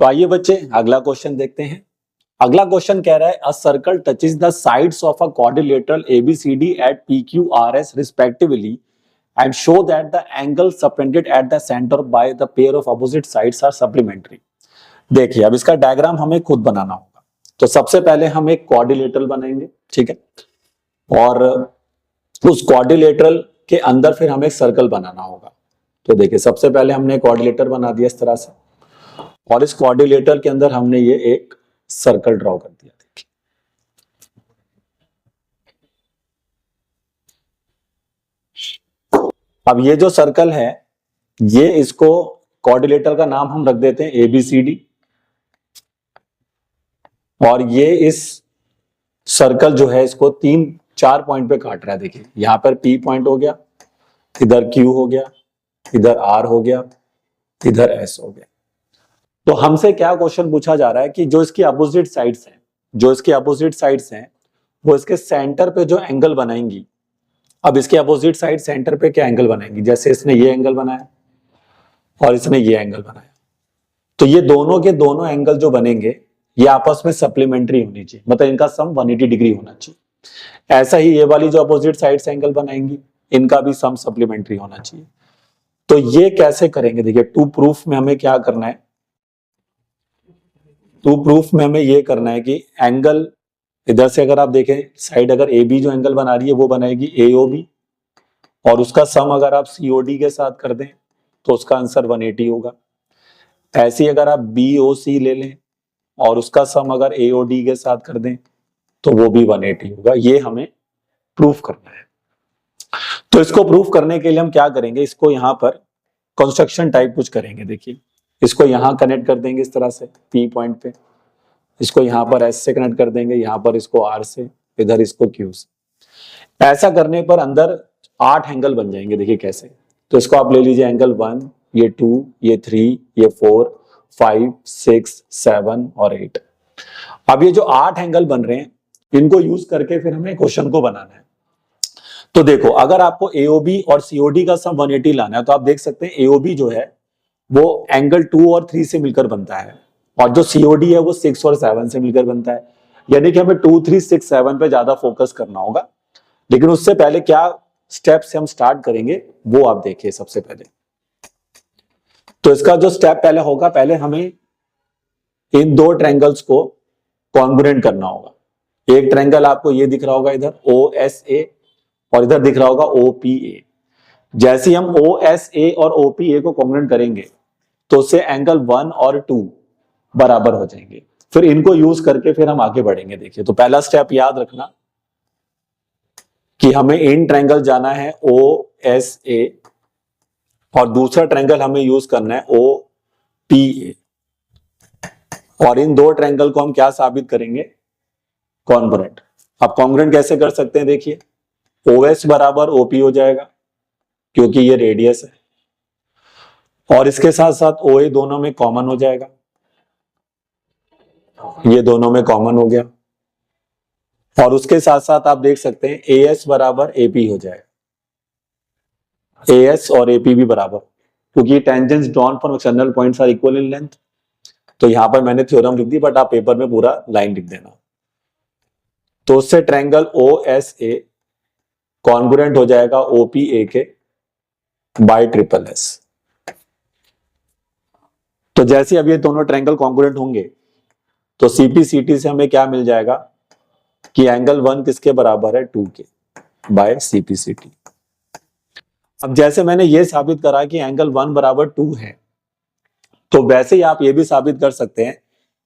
तो आइए बच्चे अगला क्वेश्चन देखते हैं। अगला क्वेश्चन कह रहा है a circle touches the sides of a quadrilateral ABCD at PQRS respectively and show that the angle subtended at the centre by the pair of opposite sides are supplementary. देखिए अब इसका diagram हमें खुद बनाना होगा। तो सबसे पहले हम एक क्वाड्रिलेटरल बनाएंगे, ठीक है, और उस क्वाड्रिलेटरल के अंदर फिर हमें एक सर्कल बनाना होगा। तो देखिए सबसे पहले हमने क्वाड्रिलेटर बना दिया इस तरह से, और इस क्वाड्रिलेटर के अंदर हमने ये एक सर्कल ड्रॉ कर दिया। देखिए अब ये जो सर्कल है, ये इसको क्वाड्रिलेटर का नाम हम रख देते हैं ABCD, और ये इस सर्कल जो है इसको 3-4 पॉइंट पे काट रहा है। देखिए यहां पर P पॉइंट हो गया, इधर Q हो गया, इधर R हो गया, इधर S हो गया। तो हमसे क्या क्वेश्चन पूछा जा रहा है कि जो इसकी अपोजिट साइड्स हैं, वो इसके सेंटर पे जो एंगल बनाएंगी। अब इसके अपोजिट साइड सेंटर पे क्या एंगल बनाएंगी? जैसे इसने ये एंगल बनाया और इसने ये एंगल बनाया, तो ये दोनों के दोनों एंगल जो बनेंगे ये आपस में सप्लीमेंट्री होनी चाहिए, मतलब इनका सम 180 डिग्री होना चाहिए। ऐसा ही ये वाली जो अपोजिट साइड से एंगल बनाएंगी, इनका भी सम सप्लीमेंट्री होना चाहिए। तो ये कैसे करेंगे? देखिए टू प्रूफ में हमें क्या करना है, टू प्रूफ में हमें ये करना है कि एंगल इधर से अगर आप देखें, साइड अगर AB जो एंगल बना रही है वो बनाएगी AOB, और उसका सम अगर आप COD के साथ कर दें तो उसका आंसर 180 होगा। ऐसे ही अगर आप BOC ले लें और उसका सम अगर AOD के साथ कर दें तो वो भी 180 होगा। ये हमें प्रूफ करना है। तो इसको प्रूफ करने के लिए हम क्या करेंगे, इसको यहां पर कंस्ट्रक्शन टाइप कुछ करेंगे। देखिए इसको यहां कनेक्ट कर देंगे इस तरह से P पॉइंट पे, इसको यहां पर S से कनेक्ट कर देंगे, यहां पर इसको R से, इधर इसको Q से। ऐसा करने पर अंदर 8 एंगल बन जाएंगे। देखिए कैसे, तो इसको आप ले लीजिए एंगल 1, ये 2, ये 3, ये 4, 5, 6, 7 और 8। अब ये जो 8 एंगल बन रहे हैं, इनको यूज करके फिर हमें क्वेश्चन को बनाना है। तो देखो अगर आपको AOB और COD का सम 180 लाना है, तो आप देख सकते हैं AOB जो है वो एंगल 2 और 3 से मिलकर बनता है, और जो COD है वो 6 और 7 से मिलकर बनता है। यानी कि हमें 2, 3, 6, 7 पे ज्यादा फोकस करना होगा। लेकिन उससे पहले क्या स्टेप से हम स्टार्ट करेंगे वो आप देखिए। सबसे पहले तो इसका जो स्टेप पहले होगा, पहले हमें इन दो ट्रायंगल्स को कॉन्ग्रुएंट करना होगा। एक ट्रायंगल आपको ये दिख रहा होगा इधर OSA, और इधर दिख रहा होगा OPA। जैसे हम OSA और OPA को कॉन्ग्रुएंट करेंगे तो उससे एंगल 1 और 2 बराबर हो जाएंगे। फिर इनको यूज करके फिर हम आगे बढ़ेंगे। देखिए तो पहला स्टेप याद रखना कि हमें इन ट्रायंगल जाना है OSA, और दूसरा ट्रायंगल हमें यूज करना है OPA, और इन दो ट्रायंगल को हम क्या साबित करेंगे? कॉन्ग्रुएंट। अब कॉन्ग्रुएंट कैसे कर सकते हैं? देखिए OS बराबर OP हो जाएगा क्योंकि ये रेडियस है, और इसके साथ साथ OA दोनों में कॉमन हो जाएगा, ये दोनों में कॉमन हो गया, और उसके साथ साथ आप देख सकते हैं AS बराबर AP हो जाएगा। AS और AP भी बराबर, क्योंकि tangents drawn from external points are equal in length. तो यहां पर मैंने थ्योरम लिख दी, बट आप पेपर में पूरा लाइन लिख देना। तो उससे ट्रायंगल OSA कॉन्ग्रुएंट हो जाएगा OPA के बाय SSS। तो जैसे अब ये दोनों ट्रायंगल कॉन्ग्रुएंट होंगे तो CPCT से हमें क्या मिल जाएगा कि एंगल 1 किसके बराबर है? 2 के बाय CPCT। अब जैसे मैंने ये साबित करा कि एंगल 1 बराबर 2 है, तो वैसे ही आप ये भी साबित कर सकते हैं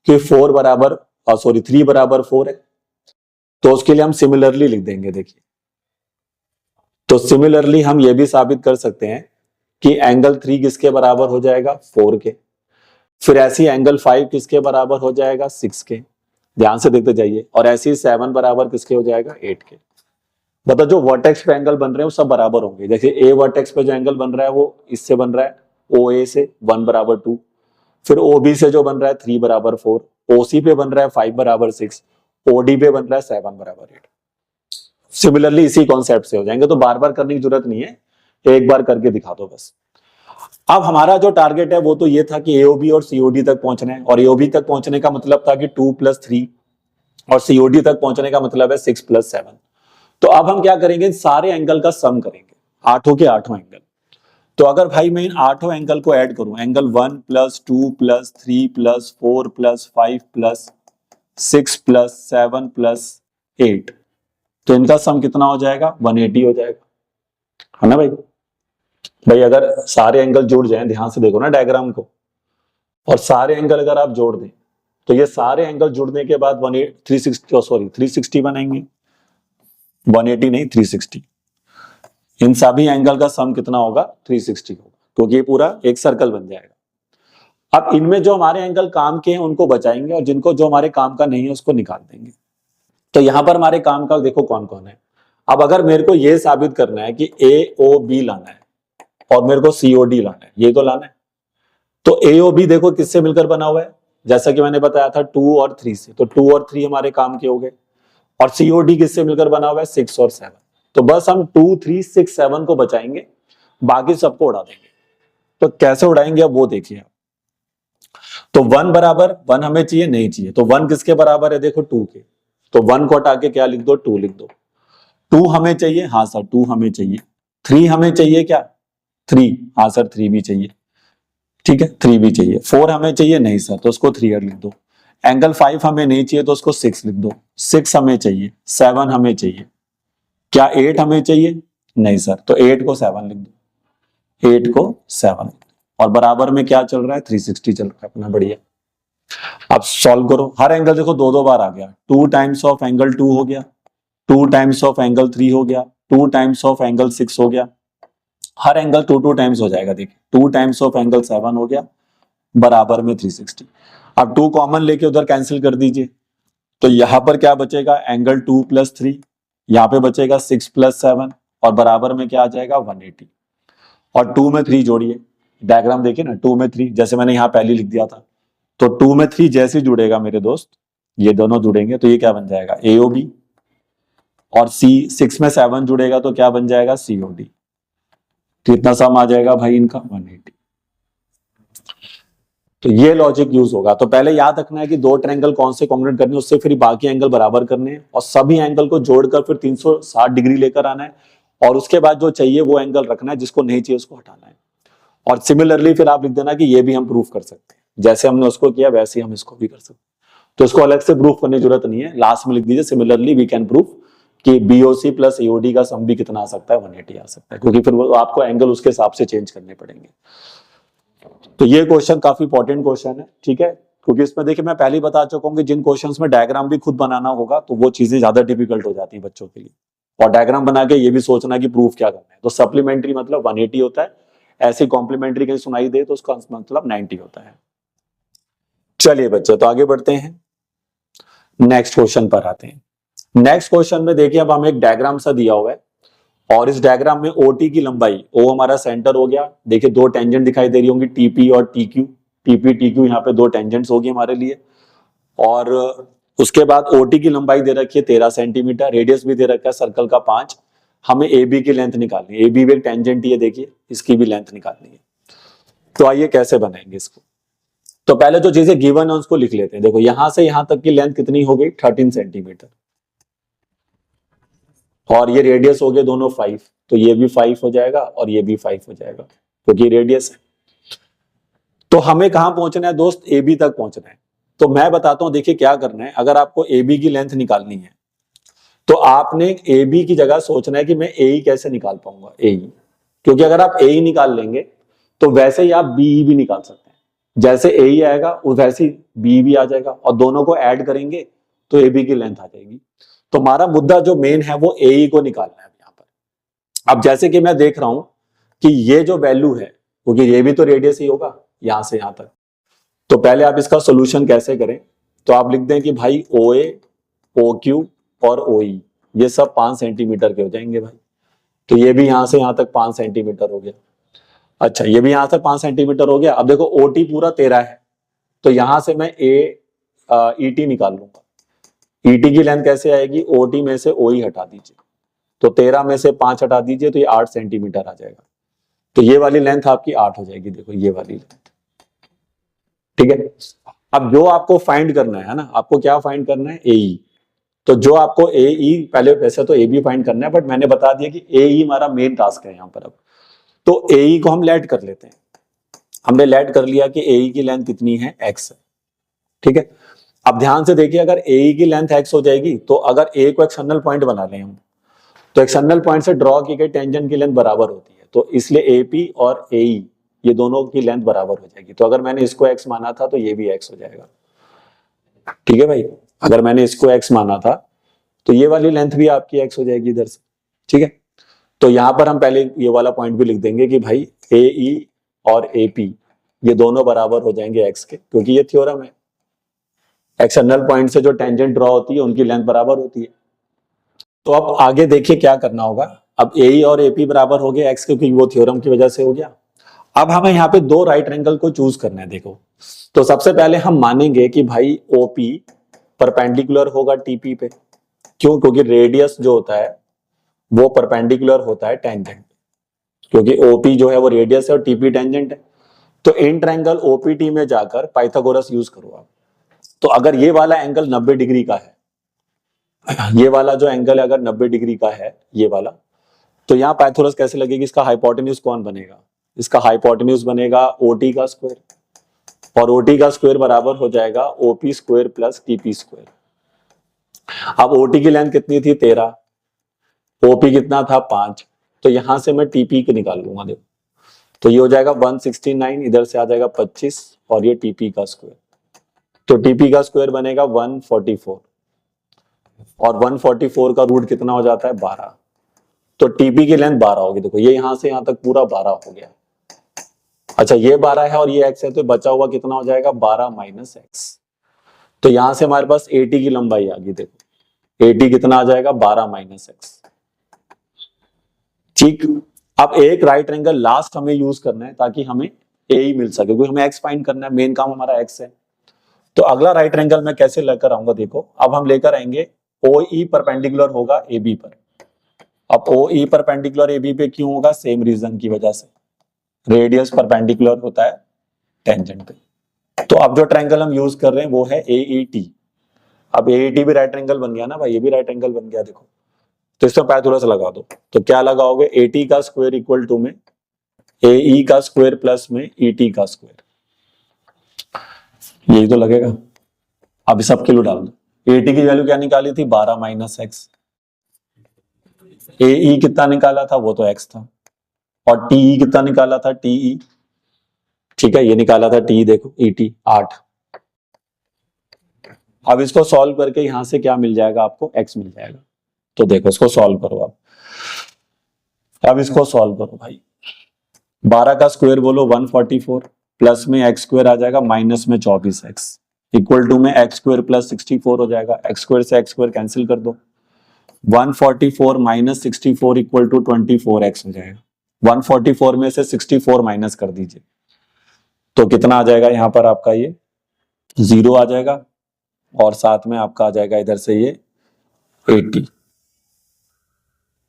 कि 3 बराबर 4 है। तो उसके लिए हम सिमिलरली लिख देंगे। देखिए तो सिमिलरली हम ये भी साबित कर सकते हैं कि एंगल 3 किसके बराबर हो जाएगा? 4 के। फिर ऐसी एंगल 5 किसके बराबर हो जाएगा? 6 के। ध्यान से देखते जाइए। और ऐसे ही 7 बराबर किसके हो जाएगा? 8 के। मतलब जो वर्टेक्स पे एंगल बन रहे हैं वो सब बराबर होंगे। जैसे A वर्टेक्स पे जो एंगल बन रहा है वो इससे बन रहा है OA से 1 बराबर 2, फिर OB से जो बन रहा है 3 बराबर 4, OC पे बन रहा है 5 बराबर 6, OD पे बन रहा है 7 बराबर 8। सिमिलरली इसी कॉन्सेप्ट से हो जाएंगे, तो बार बार करने की जरूरत नहीं है, एक बार करके दिखा दो बस। अब हमारा जो टारगेट है वो तो ये था कि एओबी और सीओडी तक पहुंचना है, और एओबी तक पहुंचने का मतलब था कि 2+3, और सीओडी तक पहुंचने का मतलब है 6+7। तो अब हम क्या करेंगे, सारे एंगल का सम करेंगे, आठों के आठों एंगल। तो अगर भाई मैं इन आठों एंगल को ऐड करूं, एंगल 1+2+3+4+5+6+7+8, तो इनका सम कितना हो जाएगा, 180 हो जाएगा, है ना भाई। भाई अगर सारे एंगल जुड़ जाएं, ध्यान से देखो ना डायग्राम को, और सारे एंगल अगर आप जोड़ दें तो ये सारे एंगल जुड़ने के बाद 360 बनेंगे, 180 नहीं 360। इन सभी एंगल का सम कितना होगा, 360 होगा, क्योंकि ये पूरा एक सर्कल बन जाएगा। अब इनमें जो हमारे एंगल काम के हैं उनको बचाएंगे, और जिनको जो हमारे काम का नहीं है उसको निकाल देंगे। तो यहां पर हमारे काम का देखो कौन कौन है। अब अगर मेरे को यह साबित करना है कि AOB लाना है और मेरे को COD लाना है, ये तो लाना है, तो AOB देखो किससे मिलकर बना हुआ है, जैसा कि मैंने बताया था 2 और 3 से, तो 2 और 3 हमारे काम के हो गए। और COD किससे मिलकर बना हुआ है, 6 और 7। तो बस हम 2, 3, 6, 7 को बचाएंगे, बाकी सबको उड़ा देंगे। तो कैसे उड़ाएंगे अब वो देखिए आप। तो 1 बराबर 1 हमें चाहिए, नहीं चाहिए, तो 1 किसके बराबर है, देखो 2 के, तो 1 को हटा के क्या लिख दो, 2 लिख दो। 2 हमें चाहिए, हाँ सर 2 हमें चाहिए। 3 हमें चाहिए क्या, 3, हाँ सर 3 भी चाहिए, ठीक है 3 भी चाहिए। 4 हमें चाहिए, नहीं सर, तो उसको 3 लिख दो। एंगल 5 हमें नहीं चाहिए, तो उसको 6 लिख दो। 6 हमें चाहिए, 7 हमें चाहिए, क्या 8 हमें चाहिए, नहीं सर, तो 8 को 7 लिख दो, 8 को 7 लिख दो। और बराबर में क्या चल रहा है, 360 चल रहा है अपना, बढ़िया। अब सॉल्व करो, हर एंगल देखो दो दो बार आ गया, 2 टाइम्स ऑफ एंगल 2 हो गया, 2 टाइम्स ऑफ एंगल 3 हो गया, 2 टाइम्स ऑफ एंगल 6 हो गया, हर एंगल 2 टाइम्स हो जाएगा। देखिए 2 टाइम्स ऑफ एंगल 7 हो गया, बराबर में 360। अब 2 कॉमन लेके उधर कैंसिल कर दीजिए, तो यहां पर क्या बचेगा, एंगल 2+3, यहां पे बचेगा 6+7, और बराबर में क्या आ जाएगा, 180। और 2 में 3 जोड़िए, डायग्राम देखिए ना, 2 में 3 जैसे मैंने यहां पहले लिख दिया था, तो 2 में 3 जैसे जुड़ेगा मेरे दोस्त, ये दोनों जुड़ेंगे तो ये क्या बन जाएगा, AOB। और 6 में 7 जुड़ेगा तो क्या बन जाएगा, COD। कितना सम आ जाएगा भाई इनका, 180। तो ये लॉजिक यूज होगा। तो पहले याद रखना है कि दो ट्रायंगल कौन से कॉन्ग्रुएंट करने, उससे फिर बाकी एंगल बराबर करने हैं, और सभी एंगल को जोड़कर फिर 360 डिग्री लेकर आना है, और उसके बाद जो चाहिए वो एंगल रखना है, जिसको नहीं चाहिए उसको हटाना है। और सिमिलरली फिर आप लिख देना कि ये भी हम प्रूफ कर सकते हैं, जैसे हमने उसको किया वैसे ही हम इसको भी कर सकते हैं। तो इसको अलग से प्रूफ करने की जरूरत नहीं है, लास्ट में लिख दीजिए सिमिलरली वी कैन प्रूफ कि BOC प्लस AOD का सम भी कितना आ सकता है, 180 आ सकता है, क्योंकि फिर वो आपको एंगल उसके हिसाब से चेंज करने पड़ेंगे। तो ये क्वेश्चन काफी इंपॉर्टेंट क्वेश्चन है, ठीक है, क्योंकि इसमें देखिए मैं पहले ही बता चुका हूं कि जिन क्वेश्चंस में डायग्राम भी खुद बनाना होगा तो वो चीजें ज्यादा डिफिकल्ट हो जाती है बच्चों के लिए, और डायग्राम बना के ये भी सोचना कि प्रूफ क्या करना है। तो सप्लीमेंट्री मतलब 180 होता है, ऐसी कॉम्प्लीमेंट्री कहीं सुनाई दे तो उसका मतलब 90 होता है। चलिए बच्चे, तो आगे बढ़ते हैं, नेक्स्ट क्वेश्चन पर आते हैं। नेक्स्ट क्वेश्चन में देखिए अब हमें एक डायग्राम सा दिया हुआ है, और इस डायग्राम में OT की लंबाई, O हमारा सेंटर हो गया, देखिए दो टेंजेंट दिखाई दे रही होंगी, TP और TQ, TP TQ यहाँ पे दो टेंजेंट्स होगी हमारे लिए। और उसके बाद OT की लंबाई दे रखी है 13 सेंटीमीटर, रेडियस भी दे रखा है सर्कल का 5। हमें AB की लेंथ निकालनी है, AB भी एक टेंजेंट ही है, देखिए इसकी भी लेंथ निकालनी है। तो आइए कैसे बनाएंगे इसको। तो पहले जो चीजें गिवन है उसको लिख लेते हैं। देखो यहां से यहां तक की लेंथ कितनी हो गई, 13 सेंटीमीटर, और ये रेडियस हो गए दोनों 5, तो ये भी 5 हो जाएगा और ये भी 5 हो जाएगा, क्योंकि रेडियस है। तो हमें कहां पहुंचना है दोस्त, AB तक पहुंचना है। तो मैं बताता हूं, देखिए क्या करना है, अगर आपको AB की लेंथ निकालनी है तो आपने AB की जगह सोचना है कि मैं AE कैसे निकाल पाऊंगा, AE, क्योंकि अगर आप AE निकाल लेंगे तो वैसे ही आप BE भी निकाल सकते हैं, जैसे AE आएगा वैसे ही BE भी आ जाएगा, और दोनों को ऐड करेंगे तो AB की लेंथ आ जाएगी। तो हमारा मुद्दा जो मेन है वो AE को निकालना है यहाँ पर। अब जैसे कि मैं देख रहा हूं कि ये जो वैल्यू है, क्योंकि ये भी तो रेडियस ही होगा यहां से यहां तक, तो पहले आप इसका सोल्यूशन कैसे करें, तो आप लिख दें कि भाई OA, OQ और OE ये सब 5 सेंटीमीटर के हो जाएंगे भाई। तो ये भी यहां से यहां तक 5 सेंटीमीटर हो गया। अच्छा, ये भी यहां से 5 सेंटीमीटर हो गया। अब देखो OT पूरा 13 है, तो यहां से मैं ET निकाल लूंगा। ET की लेंथ कैसे आएगी, OT में से OE हटा दीजिए, तो 13 में से 5 हटा दीजिए तो ये 8 सेंटीमीटर आ जाएगा। तो ये वाली लेंथ आपकी 8 हो जाएगी, देखो ये वाली लेंथ। ठीक है, अब जो आपको फाइंड करना है ना, आपको क्या फाइंड करना है, एई। तो जो आपको एई, पहले वैसे तो ए बी फाइंड करना है, बट मैंने बता दिया कि एई हमारा मेन टास्क है यहाँ पर। अब तो एई को हम लेट कर लेते हैं। हमने लेट कर लिया कि एई की लेंथ कितनी है, एक्स है। ठीक है, अब ध्यान से देखिए, अगर एई की लेंथ एक्स हो जाएगी तो अगर ए को एक्सटर्नल पॉइंट बना लें हम, तो एक्सटर्नल पॉइंट से ड्रॉ की गई टेंजेंट की लेंथ बराबर होती है, तो इसलिए एपी और एई ये दोनों की लेंथ बराबर हो जाएगी। तो अगर मैंने इसको एक्स माना था तो ये भी एक्स हो जाएगा। ठीक है भाई, अगर मैंने इसको एक्स माना था तो ये वाली लेंथ भी आपकी एक्स हो जाएगी इधर से। ठीक है, तो यहां पर हम पहले ये वाला पॉइंट भी लिख देंगे कि भाई ए ई और ए पी ये दोनों बराबर हो जाएंगे एक्स के, क्योंकि ये थ्योरम है, एक्सटर्नल पॉइंट से जो टेंजेंट ड्रॉ होती है उनकी लेंथ बराबर होती है। तो अब आगे देखिए क्या करना होगा। अब ए ई और ए पी बराबर हो गया एक्स, क्योंकि वो थ्योरम की वजह से हो गया। अब हमें यहाँ पे दो राइट एंगल को चूज करना है। देखो, तो सबसे पहले हम मानेंगे कि भाई ओपी परपेंडिकुलर होगा टीपी पे। क्यों? क्योंकि रेडियस जो होता है वो परपेंडिकुलर होता है टेंजेंट, क्योंकि ओपी जो है वो रेडियस है और टीपी टेंजेंट है। तो इन ट्रायंगल ओपीटी में जाकर पाइथागोरस यूज करो आप। तो अगर ये वाला एंगल 90 डिग्री का है, ये वाला जो एंगल है अगर 90 डिग्री का है ये वाला, तो यहाँ पाइथागोरस कैसे लगेगी? इसका हाइपोटेन्यूज कौन बनेगा? इसका हाइपोटेन्यूज बनेगा ओटी का स्क्वायर, और ओटी का स्क्वायर बराबर हो जाएगा OP square plus TP square. अब ओटी की लेंथ कितनी थी? 13, ओपी कितना था? 5। तो यहां से मैं टीपी को निकाल लूंगा। देखो, तो ये हो जाएगा 169, इधर से आ जाएगा 25, और ये टीपी का स्क्वायर। तो टीपी का स्क्वायर बनेगा 144, और 144 का रूट कितना हो जाता है? 12। तो टीपी की लेंथ 12 होगी। देखो, ये यहां से यहां तक पूरा 12 हो गया। अच्छा, ये 12 है और ये x है, तो बचा हुआ कितना हो जाएगा? 12 माइनस एक्स। तो यहां से हमारे पास एटी की लंबाई आ गई। देखो, एटी कितना आ जाएगा? 12 माइनस एक्स। ठीक, अब एक राइट एंगल लास्ट हमें यूज करना है ताकि हमें ए ही मिल सके, क्योंकि हमें एक्स फाइंड करना है, मेन काम हमारा एक्स है। तो अगला राइट एंगल मैं कैसे लेकर आऊंगा? देखो, अब हम लेकर आएंगे ओ ई परपेंडिकुलर होगा ए बी पर। अब ओ ई परपेंडिकुलर ए बी पे क्यों होगा? सेम रीजन की वजह से, रेडियस परपेंडिकुलर होता है टेंजेंट पे। तो अब जो ट्रायंगल हम यूज कर रहे हैं वो है AET। अब AET भी राइट एंगल बन गया ना भाई, ये भी राइट एंगल बन गया। देखो, तो इसमें पाइथागोरस लगा दो। तो क्या लगाओगे? AT का स्क्वायर इक्वल टू में AE का स्क्वायर प्लस में ET का स्क्वायर, यही तो लगेगा। अब सब किलो डाल दो। AT की वैल्यू क्या निकाली थी? 12 माइनस एक्स। AE कितना निकाला था? वो तो एक्स था। और TE कितना निकाला था? TE, ठीक है, ये निकाला था TE। देखो, ET 8। अब इसको सॉल्व करके यहां से क्या मिल जाएगा आपको? x मिल जाएगा। तो देखो, इसको सॉल्व करो आप। अब इसको सॉल्व करो भाई। 12 का स्क्वायर बोलो 144, प्लस में एक्स स्क्वायर आ जाएगा, माइनस में 24x, इक्वल टू में एक्स स्क्वायर प्लस 64 हो जाएगा। एक्स स्क्वायर से एक्स स्क्वायर कैंसिल कर दो। 144 माइनस 64 इक्वल टू 24x हो जाएगा। 144 में से 64 माइनस कर दीजिए, तो कितना आ जाएगा यहाँ पर आपका? ये 0 आ जाएगा, और साथ में आपका आ जाएगा इधर से ये 80।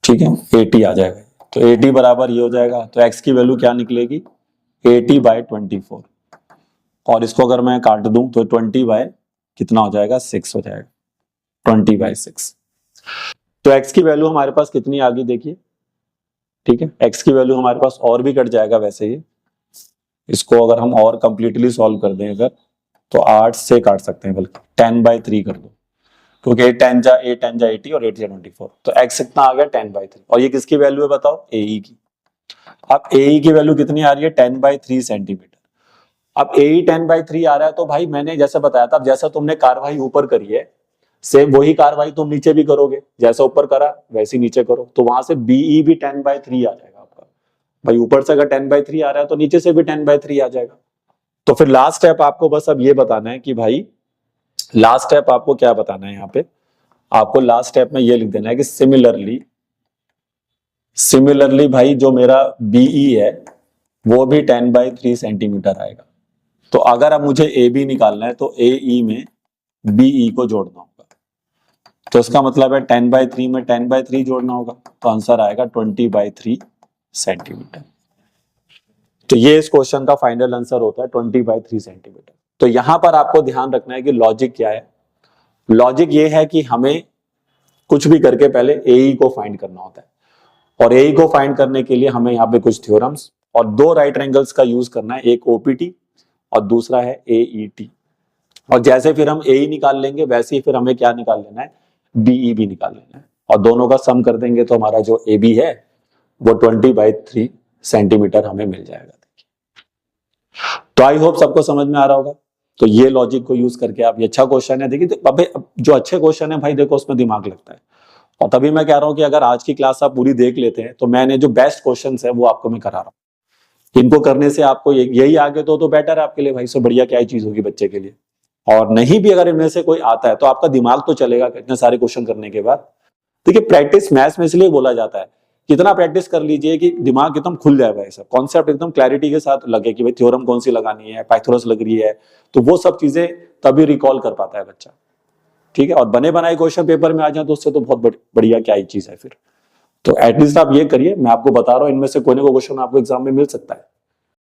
ठीक है, 80 आ जाएगा। तो 80 बराबर ये हो जाएगा। तो x की वैल्यू क्या निकलेगी? 80/24। और इसको अगर मैं काट दूं तो 20 बाय कितना हो जाएगा? 6 हो जाएगा, 20/6। तो x की वैल्यू हमारे पास कितनी आ गई? देखिए, ठीक है, x की वैल्यू हमारे पास और भी कट जाएगा वैसे ही। इसको अगर हम और कंप्लीटली सॉल्व कर दें अगर, तो 8 से काट सकते हैं, बल्कि 10/3 कर दो, क्योंकि 10 जा 80 और 8 जा 24। तो x कितना आ गया? 10/3। और ये किसकी वैल्यू है बताओ? AE की। अब AE की वैल्यू कितनी आ रही है? 10/3 सेंटीमीटर। अब AE 10/3 आ रहा है, तो भाई मैंने जैसे बताया था, जैसा तुमने कार्रवाई ऊपर करी है, सेम वही कार्रवाई तुम नीचे भी करोगे। जैसा ऊपर करा वैसे नीचे करो, तो वहां से BE भी 10/3 आ जाएगा आपका। भाई ऊपर से अगर 10/3 आ रहा है तो नीचे से भी 10/3 आ जाएगा। तो फिर लास्ट स्टेप आपको बस अब ये बताना है कि भाई, लास्ट स्टेप आपको क्या बताना है यहाँ पे? आपको लास्ट स्टेप में ये लिख देना है कि सिमिलरली भाई जो मेरा BE है वो भी 10/3 सेंटीमीटर आएगा। तो अगर अब मुझे AB निकालना है तो AE में BE को जोड़ना होगा। तो इसका मतलब है 10/3 में 10/3 जोड़ना होगा, तो आंसर आएगा 20/3 सेंटीमीटर। तो ये इस क्वेश्चन का फाइनल आंसर होता है 20/3 सेंटीमीटर। तो यहां पर आपको ध्यान रखना है कि लॉजिक क्या है। लॉजिक ये है कि हमें कुछ भी करके पहले एई को फाइंड करना होता है, और एई को फाइंड करने के लिए हमें यहाँ पे कुछ थ्योरम्स और दो राइट एंगल्स का यूज करना है, एक ओपीटी और दूसरा है एईटी। और जैसे फिर हम एई निकाल लेंगे वैसे ही फिर हमें क्या निकाल लेना है, बीई भी निकाल लेना है, और दोनों का सम कर देंगे तो हमारा जो ए बी है वो 20/3 सेंटीमीटर हमें मिल जाएगा। तो आई होप सबको समझ में आ रहा होगा। तो ये लॉजिक को यूज करके आप, ये अच्छा क्वेश्चन है, देखिए अबे जो अच्छे क्वेश्चन है भाई देखो उसमें दिमाग लगता है, और तभी मैं कह रहा हूं कि अगर आज की क्लास आप पूरी देख लेते हैं तो मैंने जो बेस्ट क्वेश्चन है वो आपको मैं करा रहा हूँ। इनको करने से आपको यही आगे तो बेटर है आपके लिए भाई, से बढ़िया क्या ही चीज होगी बच्चे के लिए। और नहीं भी अगर इनमें से कोई आता है तो आपका दिमाग तो चलेगा इतने सारे क्वेश्चन करने के बाद। देखिए प्रैक्टिस मैथ्स में इसलिए बोला जाता है, कितना प्रैक्टिस कर लीजिए कि दिमाग एकदम खुल जाए भाई, सब कॉन्सेप्ट एकदम क्लैरिटी के साथ लगे कि भाई थ्योरम कौन सी लगानी है, पाइथागोरस लग रही है, तो वो सब चीजें तभी रिकॉल कर पाता है बच्चा। ठीक है, और बने बनाए क्वेश्चन पेपर में आ जाए तो उससे तो बहुत बढ़िया क्या ही चीज है फिर। तो एटलीस्ट आप ये करिए, मैं आपको बता रहा हूं इनमें से कोई ना कोई क्वेश्चन आपको एग्जाम में मिल सकता है।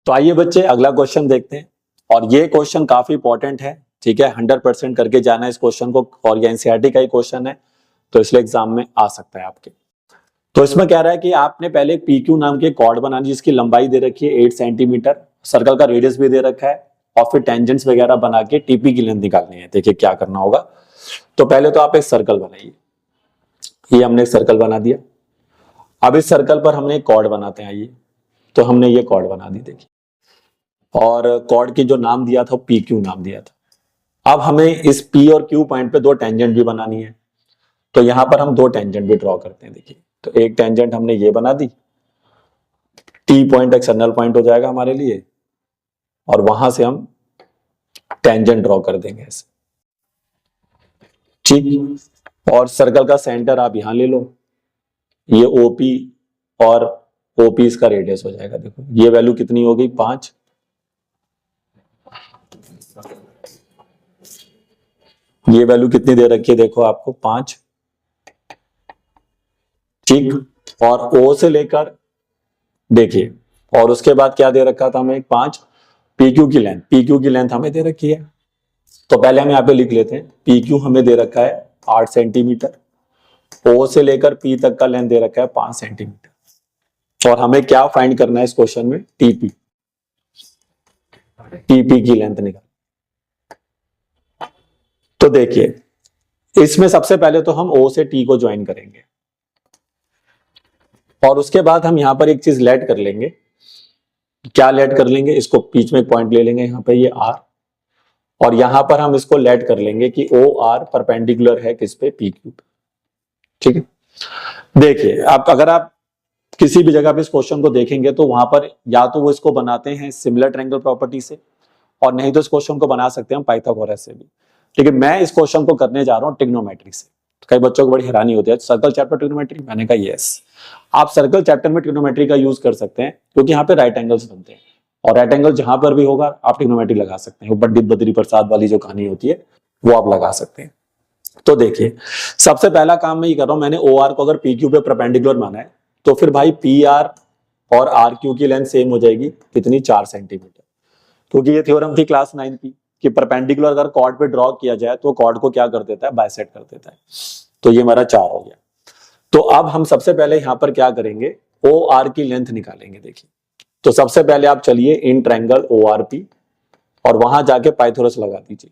तो आइए बच्चे अगला क्वेश्चन देखते हैं, और ये क्वेश्चन काफी इंपॉर्टेंट है। ठीक है, 100% करके जाना है इस क्वेश्चन को, और ये एनसीईआरटी का ही क्वेश्चन है तो इसलिए एग्जाम में आ सकता है आपके। तो इसमें कह रहा है कि आपने पहले पीक्यू नाम के कॉर्ड बनानी, जिसकी लंबाई दे रखी है 8 सेंटीमीटर, सर्कल का रेडियस भी दे रखा है, और फिर टेंजेंट्स वगैरह बना के टीपी की लेंथ निकालनी है। देखिए क्या करना होगा। तो पहले तो आप एक सर्कल बनाइए, ये हमने एक सर्कल बना दिया। अब इस सर्कल पर हमने एक कॉर्ड बनाते हैं, आइए। तो हमने ये कॉर्ड बना दी देखिए, और कॉर्ड की जो नाम दिया था पी क्यू नाम दिया था। अब हमें इस पी और क्यू पॉइंट पे दो टेंजेंट भी बनानी है, तो यहां पर हम दो टेंजेंट भी ड्रॉ करते हैं। देखिए तो एक टेंजेंट हमने ये बना दी, टी पॉइंट एक्सटर्नल पॉइंट हो जाएगा हमारे लिए, और वहां से हम टेंजेंट ड्रॉ कर देंगे ऐसे। ठीक, और सर्कल का सेंटर आप यहां ले लो, ये ओपी, और ओपी इसका रेडियस हो जाएगा। देखो ये वैल्यू कितनी हो गई, 5। ये वैल्यू कितनी दे रखी है देखो आपको, 5। ठीक, और ओ से लेकर देखिए, और उसके बाद क्या दे रखा था हमें, 5। पीक्यू की लेंथ, पीक्यू की लेंथ हमें दे रखी है, तो पहले हम यहाँ पे लिख लेते हैं, पीक्यू हमें दे रखा है 8 सेंटीमीटर, ओ से लेकर पी तक का लेंथ दे रखा है 5 सेंटीमीटर, और हमें क्या फाइंड करना है इस क्वेश्चन में, टीपी, टीपी की लेंथ निकाल। तो देखिए इसमें सबसे पहले तो हम ओ से टी को ज्वाइन करेंगे, और उसके बाद हम यहां पर एक चीज लेट कर लेंगे। क्या लेट कर लेंगे, इसको बीच में एक पॉइंट ले लेंगे यहाँ पे, ये आर, और यहां पर हम इसको लेट कर लेंगे कि ओ आर परपेंडिकुलर है किस पे, पी क्यू पे। ठीक है, देखिए आप अगर आप किसी भी जगह पे इस क्वेश्चन को देखेंगे तो वहां पर या तो वो इसको बनाते हैं सिमिलर ट्रायंगल प्रॉपर्टी से, और नहीं तो इस क्वेश्चन को बना सकते हैं हम पाइथागोरस से भी। लेकिन मैं इस क्वेश्चन को करने जा रहा हूँ ट्रिग्नोमेट्री से। तो कई बच्चों को बड़ी हैरानी होती है, सर्कल चैप्टर ट्रिग्नोमेट्री, मैंने कहा यस, आप सर्कल चैप्टर में ट्रिग्नोमेट्री का यूज कर सकते हैं, क्योंकि यहाँ पे राइट एंगल्स बनते हैं, और राइट एंगल जहां पर भी होगा आप ट्रिग्नोमेट्री लगा सकते हैं। वो पंडित बद्री प्रसाद वाली जो कहानी होती है वो आप लगा सकते हैं। तो देखिए सबसे पहला काम मैं ये कर रहा हूं, मैंने ओ आर को अगर पी क्यू पे परपेंडिकुलर माना है तो फिर भाई पी आर और आर क्यू की लेंथ सेम हो जाएगी, कितनी, 4 सेंटीमीटर, क्योंकि ये थ्योरम थी क्लास 9 की कि परपेंडिकुलर अगर कॉर्ड पे ड्रॉ किया जाए तो कॉर्ड को क्या कर देता है, बाइसेक्ट कर देता है। तो ये हमारा 4 हो गया। तो अब हम सबसे पहले यहां पर क्या करेंगे, ओ आर की लेंथ निकालेंगे। देखिए तो सबसे पहले आप चलिए in triangle O R P, और वहां जाके पाइथागोरस लगा दीजिए।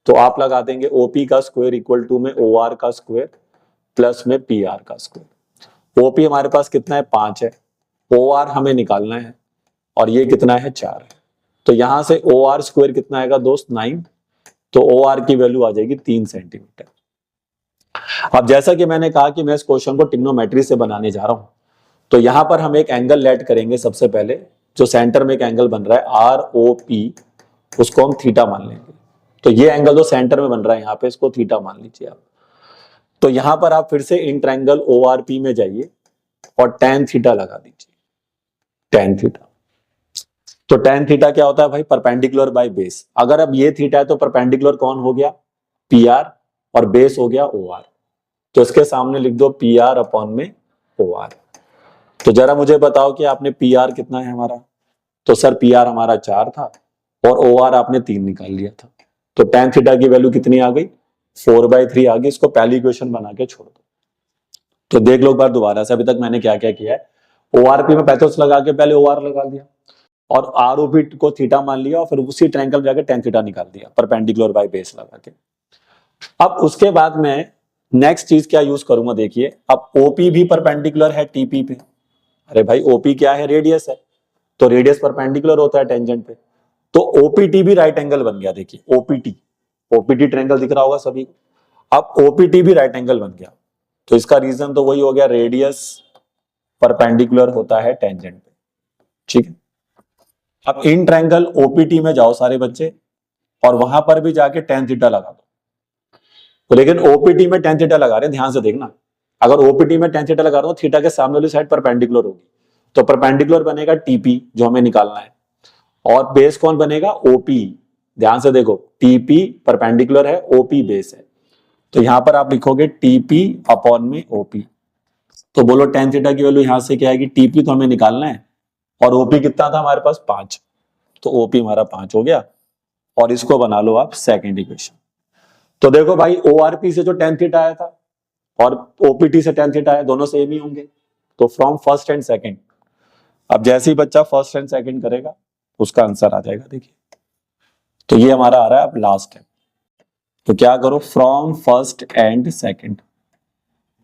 तो आप लगा देंगे ओपी का स्क्वायर इक्वल टू में ओ आर का स्क्वायर प्लस में पी आर का स्क्वायर। ओपी हमारे पास कितना है, 5 है, ओ आर हमें निकालना है, और ये कितना है, 4 है। तो यहां से ओ आर स्क्वायर कितना आएगा दोस्त, 9, तो ओ आर की वैल्यू आ जाएगी 3 सेंटीमीटर। अब जैसा कि मैंने कहा कि मैं इस क्वेश्चन को ट्रिग्नोमेट्री से बनाने जा रहा हूं, तो यहां पर हम एक एंगल लेट करेंगे। सबसे पहले जो सेंटर में एक एंगल बन रहा है आर ओ पी, उसको हम थीटा मान लेंगे। तो ये एंगल जो सेंटर में बन रहा है यहाँ पे, इसको थीटा मान लीजिए आप। तो यहां पर आप फिर से in triangle O R P में जाइए और टेन थीटा लगा दीजिए, टेन थीटा। तो टेन थीटा क्या होता है भाई, परपेंडिकुलर बाय बेस। अगर अब ये थीटा है तो परपेंडिकुलर कौन हो गया, पी आर, और बेस हो गया ओ आर। तो इसके सामने लिख दो पी आर अपॉन में ओ आर। तो जरा मुझे बताओ कि आपने पी आर कितना है हमारा, तो सर पी आर हमारा 4 था और ओ आर आपने 3 निकाल लिया था, तो tan थीटा की वैल्यू कितनी आ गई, 4/3 आ गई। इसको पहली इक्वेशन बना के छोड़ दो। तो देख लो एक बार दोबारा से, अभी तक मैंने क्या क्या किया है, ओआरपी में पैथोस लगा के पहले ओआर लगा दिया और आरओपी को थीटा मान लिया और फिर उसी ट्रायंगल जाके tan थीटा निकाल दिया परपेंडिकुलर बाय बेस लगा के। अब उसके बाद मैं नेक्स्ट चीज क्या यूज करूंगा, देखिए अब ओपी भी परपेंडिकुलर है टीपी पे। अरे भाई ओपी क्या है, रेडियस है, तो रेडियस परपेंडिकुलर होता है टेंजेंट पे, तो ओपीटी भी राइट एंगल बन गया। देखिए ओपीटी, ओपीटी ट्रायंगल दिख रहा होगा सभी को। अब ओपीटी भी राइट एंगल बन गया, तो इसका रीजन तो वही हो गया, रेडियस परपेंडिकुलर होता है टेंजेंट पे। ठीक है, अब इन ट्रायंगल ओपीटी में जाओ सारे बच्चे और वहां पर भी जाके tan थीटा लगा दो। तो लेकिन ओपीटी में tan थीटा लगा रहे हैं, ध्यान से देखना, अगर ओपीटी में tan थीटा लगा रहा हूं थीटा के सामने वाली साइड परपेंडिकुलर होगी, तो परपेंडिकुलर बनेगा टीपी जो हमें निकालना है, और बेस कौन बनेगा, ओपी। ध्यान से देखो, टीपी परपेंडिकुलर है, ओपी बेस है, तो यहां पर आप लिखोगे टीपी अपॉन में ओपी। तो बोलो tan थीटा की वैल्यू यहां से क्या आएगी, टीपी तो हमें निकालना है और ओपी कितना था हमारे पास 5, तो ओपी हमारा 5 हो गया। और इसको बना लो आप सेकंड इक्वेशन। तो देखो भाई ओआरपी से जो tan थीटा आया था और ओपीटी से tan थीटा आया, दोनों सेम ही होंगे, तो फ्रॉम फर्स्ट एंड सेकंड। अब जैसे ही बच्चा फर्स्ट एंड सेकंड करेगा उसका आंसर आ जाएगा। देखिए तो ये हमारा आ रहा है अब लास्ट है, तो क्या करो, फ्रॉम फर्स्ट एंड सेकंड।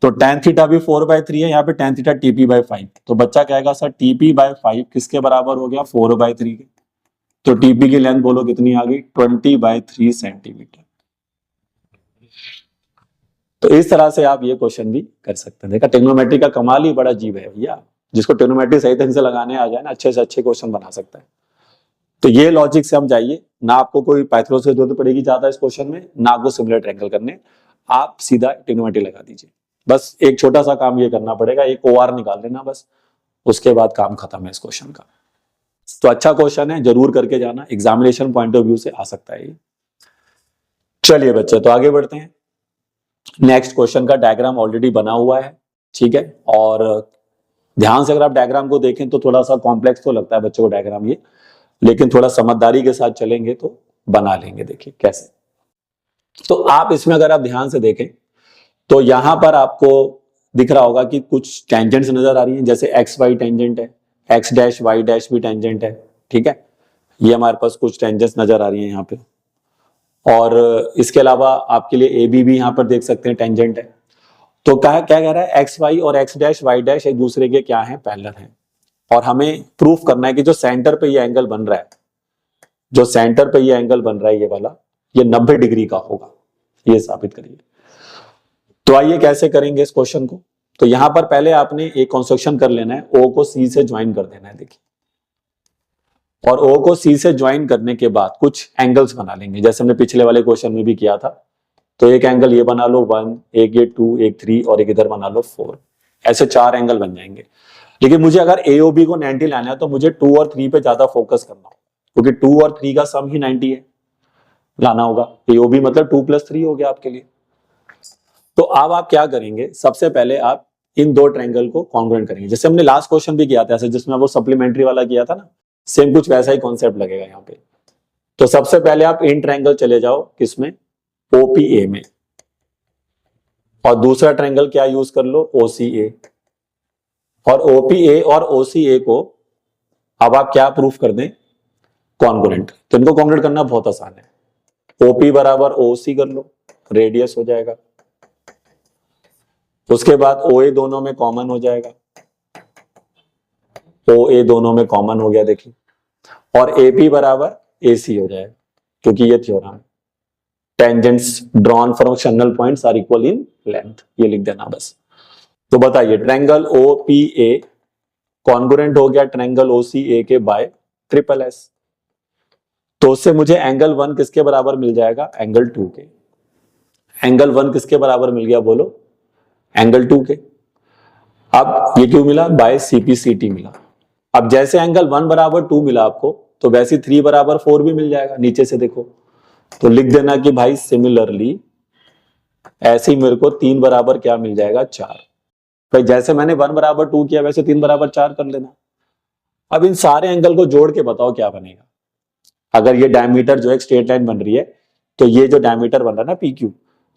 तो tan थीटा भी 4/3 है, यहाँ पे tan थीटा TP/5, तो बच्चा कहेगा सर TP/5 किसके बराबर हो गया, 4/3 के। तो TP की लेंथ बोलो कितनी आ गई, 20/3 सेंटीमीटर। तो इस तरह से आप ये क्वेश्चन भी कर सकते हैं। देखा ट्रिग्नोमेट्री का कमाल ही बड़ा अजीब है भैया, जिसको ट्रिग्नोमेट्री सही ढंग से लगाने आ जाए ना, अच्छे से अच्छे क्वेश्चन बना सकता है। तो ये लॉजिक से हम जाइए ना, आपको कोई पाइथागोरस की जरूरत पड़ेगी ज्यादा इस क्वेश्चन में, ना आपको सिमिलर ट्रायंगल करने, आप सीधा ट्रिग्नोमेट्री लगा दीजिए। बस एक छोटा सा काम ये करना पड़ेगा, एक ओआर निकाल लेना बस, उसके बाद काम खत्म है इस क्वेश्चन का। तो अच्छा क्वेश्चन है, जरूर करके जाना, एग्जामिनेशन पॉइंट ऑफ व्यू से आ सकता है ये। चलिए बच्चे तो आगे बढ़ते हैं। नेक्स्ट क्वेश्चन का डायग्राम ऑलरेडी बना हुआ है, ठीक है, और ध्यान से अगर आप डायग्राम को देखें तो थोड़ा सा कॉम्प्लेक्स तो लगता है बच्चों को डायग्राम ये, लेकिन थोड़ा समझदारी के साथ चलेंगे तो बना लेंगे। देखिए कैसे, तो आप इसमें अगर आप ध्यान से देखें तो यहां पर आपको दिख रहा होगा कि कुछ टेंजेंट्स नजर आ रही हैं, जैसे एक्स वाई टेंजेंट है, एक्स डैश वाई डैश भी टेंजेंट है, ठीक है, ये हमारे पास कुछ टेंजेंट्स नजर आ रही हैं यहाँ पे। और इसके अलावा आपके लिए ए बी भी यहाँ पर देख सकते हैं टेंजेंट है। तो क्या क्या कह रहा है, एक्स वाई और एक्स डैश वाई डैश एक दूसरे के क्या है, पैरेलल हैं, और हमें प्रूफ करना है कि जो सेंटर पे ये एंगल बन रहा है, जो सेंटर पे ये एंगल बन रहा है ये वाला, ये 90 डिग्री का होगा, ये साबित करिए। तो आइए कैसे करेंगे इस क्वेश्चन को। तो यहां पर पहले आपने एक कंस्ट्रक्शन कर लेना है, ओ को सी से ज्वाइन कर देना है। देखिए, और ओ को सी से ज्वाइन करने के बाद कुछ एंगल्स बना लेंगे, जैसे हमने पिछले वाले क्वेश्चन में भी किया था। तो एक एंगल ये बना लो 1, एक ये 2, एक 3 और एक इधर बना लो 4, ऐसे 4 एंगल बन जाएंगे। लेकिन मुझे अगर एओबी को 90 लाना है तो मुझे 2 और 3 पे ज्यादा फोकस करना होगा, क्योंकि 2 और 3 का सम ही 90 है, लाना होगा। एओबी मतलब 2 + 3 हो गया आपके लिए। तो अब आप क्या करेंगे, सबसे पहले आप इन दो ट्रायंगल को कॉन्ग्रुएंट करेंगे, जैसे हमने लास्ट क्वेश्चन भी किया था, ऐसे जिसमें वो सप्लीमेंट्री वाला किया था ना, सेम कुछ वैसा ही कॉन्सेप्ट लगेगा यहाँ पे। तो सबसे पहले आप इन ट्रायंगल चले जाओ, किसमें, ओपीए में, और दूसरा ट्रायंगल क्या यूज कर लो, ओसीए। और ओपीए और ओसीए को अब आप क्या प्रूफ कर दें, कॉन्ग्रुएंट। तो इनको कॉन्ग्रुएंट करना बहुत आसान है, ओपी बराबर ओसी कर लो, रेडियस हो जाएगा। उसके बाद ओए दोनों में कॉमन हो जाएगा, ओए दोनों में कॉमन हो गया देखिए, और एपी बराबर एसी हो जाएगा, क्योंकि ये theorem, tangents drawn from external points are equal in length, ये लिख देना बस। तो बताइए ट्रायंगल ओपीए कॉन्ग्रुएंट हो गया ट्रायंगल ओसीए के बाय ट्रिपल एस। तो उससे मुझे एंगल 1 किसके बराबर मिल जाएगा, एंगल 2 के। एंगल 1 किसके बराबर मिल गया, बोलो, एंगल 2 के। अब ये क्यों मिला, बाय सीपीसीटी मिला। अब जैसे एंगल 1 बराबर 2 मिला आपको, तो वैसे 3 बराबर 4 भी मिल जाएगा, नीचे से देखो। तो लिख देना कि भाई सिमिलरली ऐसे ही मेरे को 3 बराबर क्या मिल जाएगा, 4। भाई जैसे मैंने 1 बराबर 2 किया वैसे 3 बराबर 4 कर लेना। अब इन सारे एंगल को जोड़ के बताओ क्या बनेगा। अगर ये डायमीटर जो है स्ट्रेट लाइन बन रही है, तो ये जो डायमीटर बन रहा है ना PQ,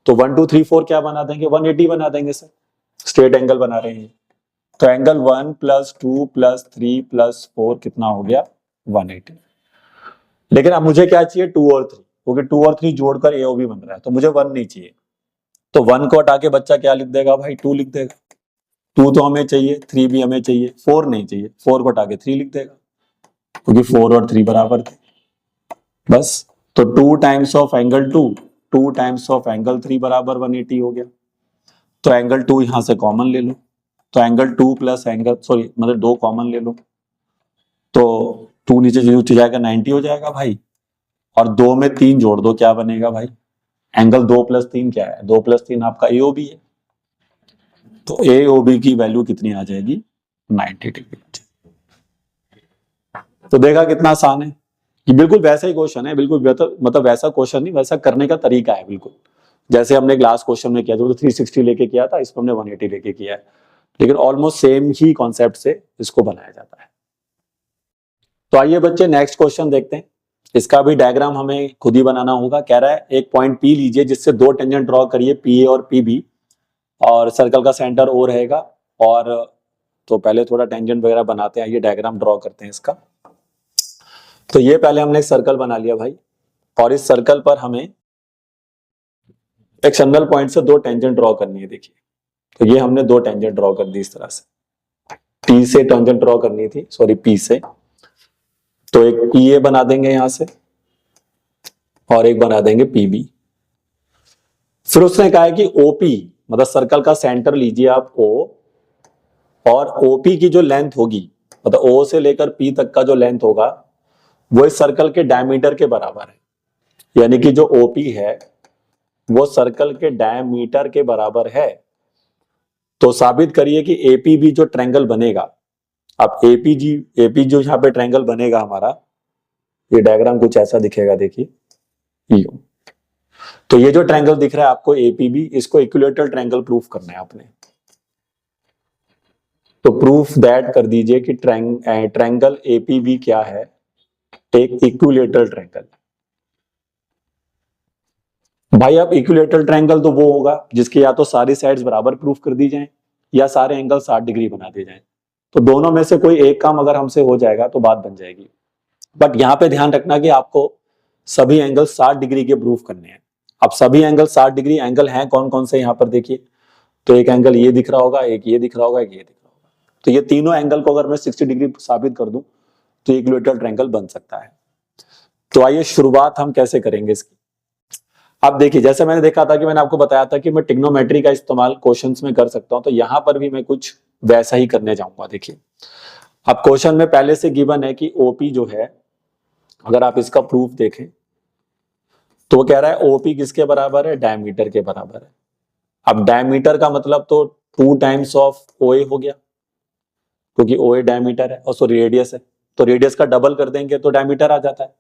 तो 1 2 3 4 क्या बना देंगे, 180 बना देंगे सर, स्ट्रेट एंगल बना रहे हैं। तो एंगल 1 + 2 + 3 + 4 कितना हो गया, 180। लेकिन अब मुझे क्या चाहिए, 2 और 3, क्योंकि 2 और 3 जोड़कर AOB बन रहा है, तो मुझे 1 नहीं चाहिए। तो 1 को हटा के बच्चा क्या लिख देगा भाई, 2 लिख देगा। 2 तो हमें चाहिए, 3 भी हमें चाहिए, 4 नहीं चाहिए, 4 को हटा के 3 लिख देगा, क्योंकि 4 और 3 बराबर थे बस। तो 2 times of angle 2, 2 times of angle 3 बराबर 180 हो गया। तो एंगल 2 यहां से कॉमन ले लो, तो एंगल 2 प्लस एंगल मतलब 2 कॉमन ले लो, तो 2 नीचे जाएगा 90 हो जाएगा भाई। और 2 में 3 जोड़ दो, क्या बनेगा भाई, एंगल 2 + 3 क्या है, 2 + 3 आपका AOB है। तो AOB की वैल्यू कितनी आ जाएगी, 90 डिग्री। तो देखा कितना आसान है, ये बिल्कुल वैसा ही क्वेश्चन है, बिल्कुल मतलब वैसा क्वेश्चन नहीं, वैसा करने का तरीका है बिल्कुल, जैसे हमने लास्ट क्वेश्चन में किया था, तो 360 लेके किया था, इसको हमने 180 लेके किया है, लेकिन ऑलमोस्ट सेम ही कॉन्सेप्ट से इसको बनाया जाता है। तो आइए बच्चे नेक्स्ट क्वेश्चन देखते हैं। इसका भी डायग्राम हमें खुद ही बनाना होगा। कह रहा है एक पॉइंट P लीजिए जिससे 2 टेंजेंट ड्रॉ करिए, PA और PB, और सर्कल का सेंटर O रहेगा। और तो पहले थोड़ा टेंजेंट वगैरह बनाते हैं, ये डायग्राम ड्रॉ करते हैं इसका। तो ये पहले हमने एक सर्कल बना लिया भाई, और इस सर्कल पर हमें एक्सटर्नल पॉइंट से 2 टेंजेंट ड्रॉ करनी है। देखिए, तो ये हमने 2 टेंजेंट ड्रॉ कर दी इस तरह से, P से टेंजेंट ड्रॉ करनी थी, सॉरी P से, तो एक PA बना देंगे यहां से, और एक बना देंगे PB। फिर उसने कहा है कि OP मतलब सर्कल का सेंटर लीजिए आप O, और OP की जो लेंथ होगी, मतलब O से लेकर P तक का जो लेंथ होगा, वो इस सर्कल के डायमीटर के बराबर है। यानी कि जो OP है वो सर्कल के डायमीटर के बराबर है। तो साबित करिए कि APB जो ट्रायंगल बनेगा, अब AP जो यहाँ पे ट्रायंगल बनेगा हमारा, ये डायग्राम कुछ ऐसा दिखेगा, देखिए यो। तो ये जो ट्रायंगल दिख रहा है आपको APB, इसको इक्विलेटरल ट्रायंगल प्रूफ करना है आपने। तो प्रूफ दैट कर दीजिए कि ट्रायंगल APB क्या है, एक इक्विलेटरल ट्रायंगल। भाई अब इक्विलेटरल ट्रायंगल तो वो होगा जिसकी या तो सारी साइड्स बराबर प्रूफ कर दी जाएं, या सारे एंगल 60 डिग्री बना दिए जाएं। तो दोनों में से कोई एक काम अगर हमसे हो जाएगा तो बात बन जाएगी। बट यहां पे ध्यान रखना कि आपको सभी एंगल 60 डिग्री के प्रूफ करने हैं। अब सभी एंगल 60 डिग्री एंगल हैं कौन कौन से, यहां पर देखिए, तो एक एंगल ये दिख रहा होगा, एक ये दिख रहा होगा, एक ये दिख रहा होगा। तो ये तीनों एंगल को अगर मैं 60 डिग्री साबित कर दूं तो इक्विलेटरल ट्रायंगल बन सकता है। तो आइए शुरुआत हम कैसे करेंगे इसकी। अब देखिए, जैसे मैंने देखा था कि मैंने आपको बताया था कि मैं ट्रिग्नोमेट्री का इस्तेमाल क्वेश्चंस में कर सकता हूं, तो यहां पर भी मैं कुछ वैसा ही करने जाऊंगा। देखिए, अब क्वेश्चन में पहले से गिवन है कि OP जो है, अगर आप इसका प्रूफ देखें तो कह रहा है OP किसके बराबर है, डायमीटर के बराबर है। अब डायमीटर का मतलब तो 2 टाइम्स ऑफ OA हो गया, क्योंकि OA डायमीटर है, और सो रेडियस है, तो रेडियस का डबल कर देंगे तो डायमीटर आ जाता है।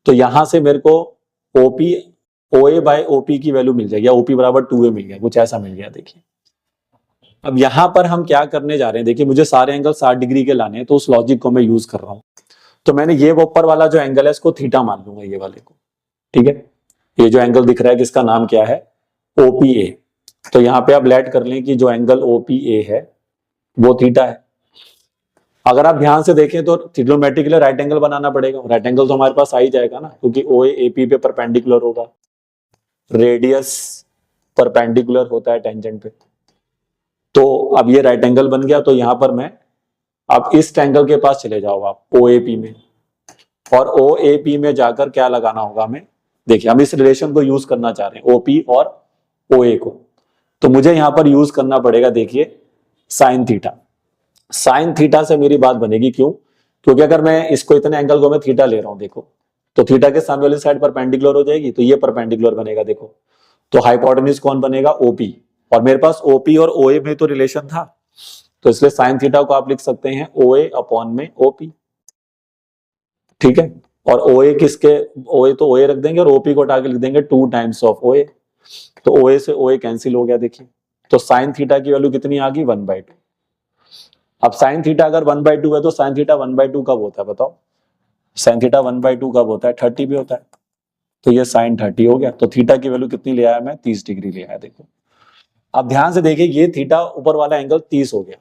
तो यहां से मेरे को OA बाय OP की वैल्यू मिल जाएगी, या OP बराबर 2A मिल गया, कुछ ऐसा मिल गया। देखिए, अब यहां पर हम क्या करने जा रहे हैं, देखिए मुझे सारे एंगल 60 डिग्री के लाने हैं, तो उस लॉजिक को मैं यूज कर रहा हूं। तो मैंने ये ऊपर वाला जो एंगल है इसको थीटा मान लूंगा, ये वाले को, ठीक है। ये जो एंगल दिख रहा है किसका नाम क्या है, OPA। तो यहाँ पे आप लेट कर लें कि जो एंगल OPA है वो थीटा है। अगर आप ध्यान से देखें तो ट्रिग्नोमेट्री के लिए राइट एंगल बनाना पड़ेगा, राइट एंगल तो हमारे पास आ ही जाएगा ना, क्योंकि OA AP पे परपेंडिकुलर होगा, रेडियस परपेंडिकुलर होता है टेंजेंट पे। तो अब ये राइट एंगल बन गया, तो यहां पर मैं अब इस ट्रायंगल के पास चले जाओ आप OAP में, और OAP में जाकर क्या लगाना होगा हमें, देखिए हम इस रिलेशन को यूज करना चाह रहे हैं, OP और OA को। तो मुझे यहां पर यूज करना पड़ेगा, देखिए साइन थीटा। साइन थीटा से मेरी बात बनेगी, क्यों, क्योंकि अगर मैं इसको इतने एंगल को मैं थीटा ले रहा हूं, देखो, तो थीटा के सामने वाली साइड परपेंडिकुलर हो जाएगी, तो ये परपेंडिकुलर बनेगा। देखो, तो हाइपोटेन्यूज कौन बनेगा, OP, और मेरे पास OP और OA में तो रिलेशन था, तो इसलिए साइन थीटा को आप लिख सकते हैं OA अपॉन में OP, ठीक है। और OA किसके, OA तो OA रख देंगे, और OP को हटा के लिख देंगे 2 टाइम्स ऑफ OA। तो OA से OA कैंसिल हो गया, देखिए, तो साइन थीटा की वैल्यू कितनी आ गई, 1/2। अब साइन थीटा अगर 1/2 है तो साइन थीटा 1/2 कब होता है बताओ? साइन थीटा 1/2 कब होता है? 30 भी होता है। तो ये साइन 30 हो गया। तो थीटा की वैल्यू कितनी ले आया मैं? 30 डिग्री ले आया। देखो अब ध्यान से देखिए, ये थीटा ऊपर वाला एंगल 30 हो गया।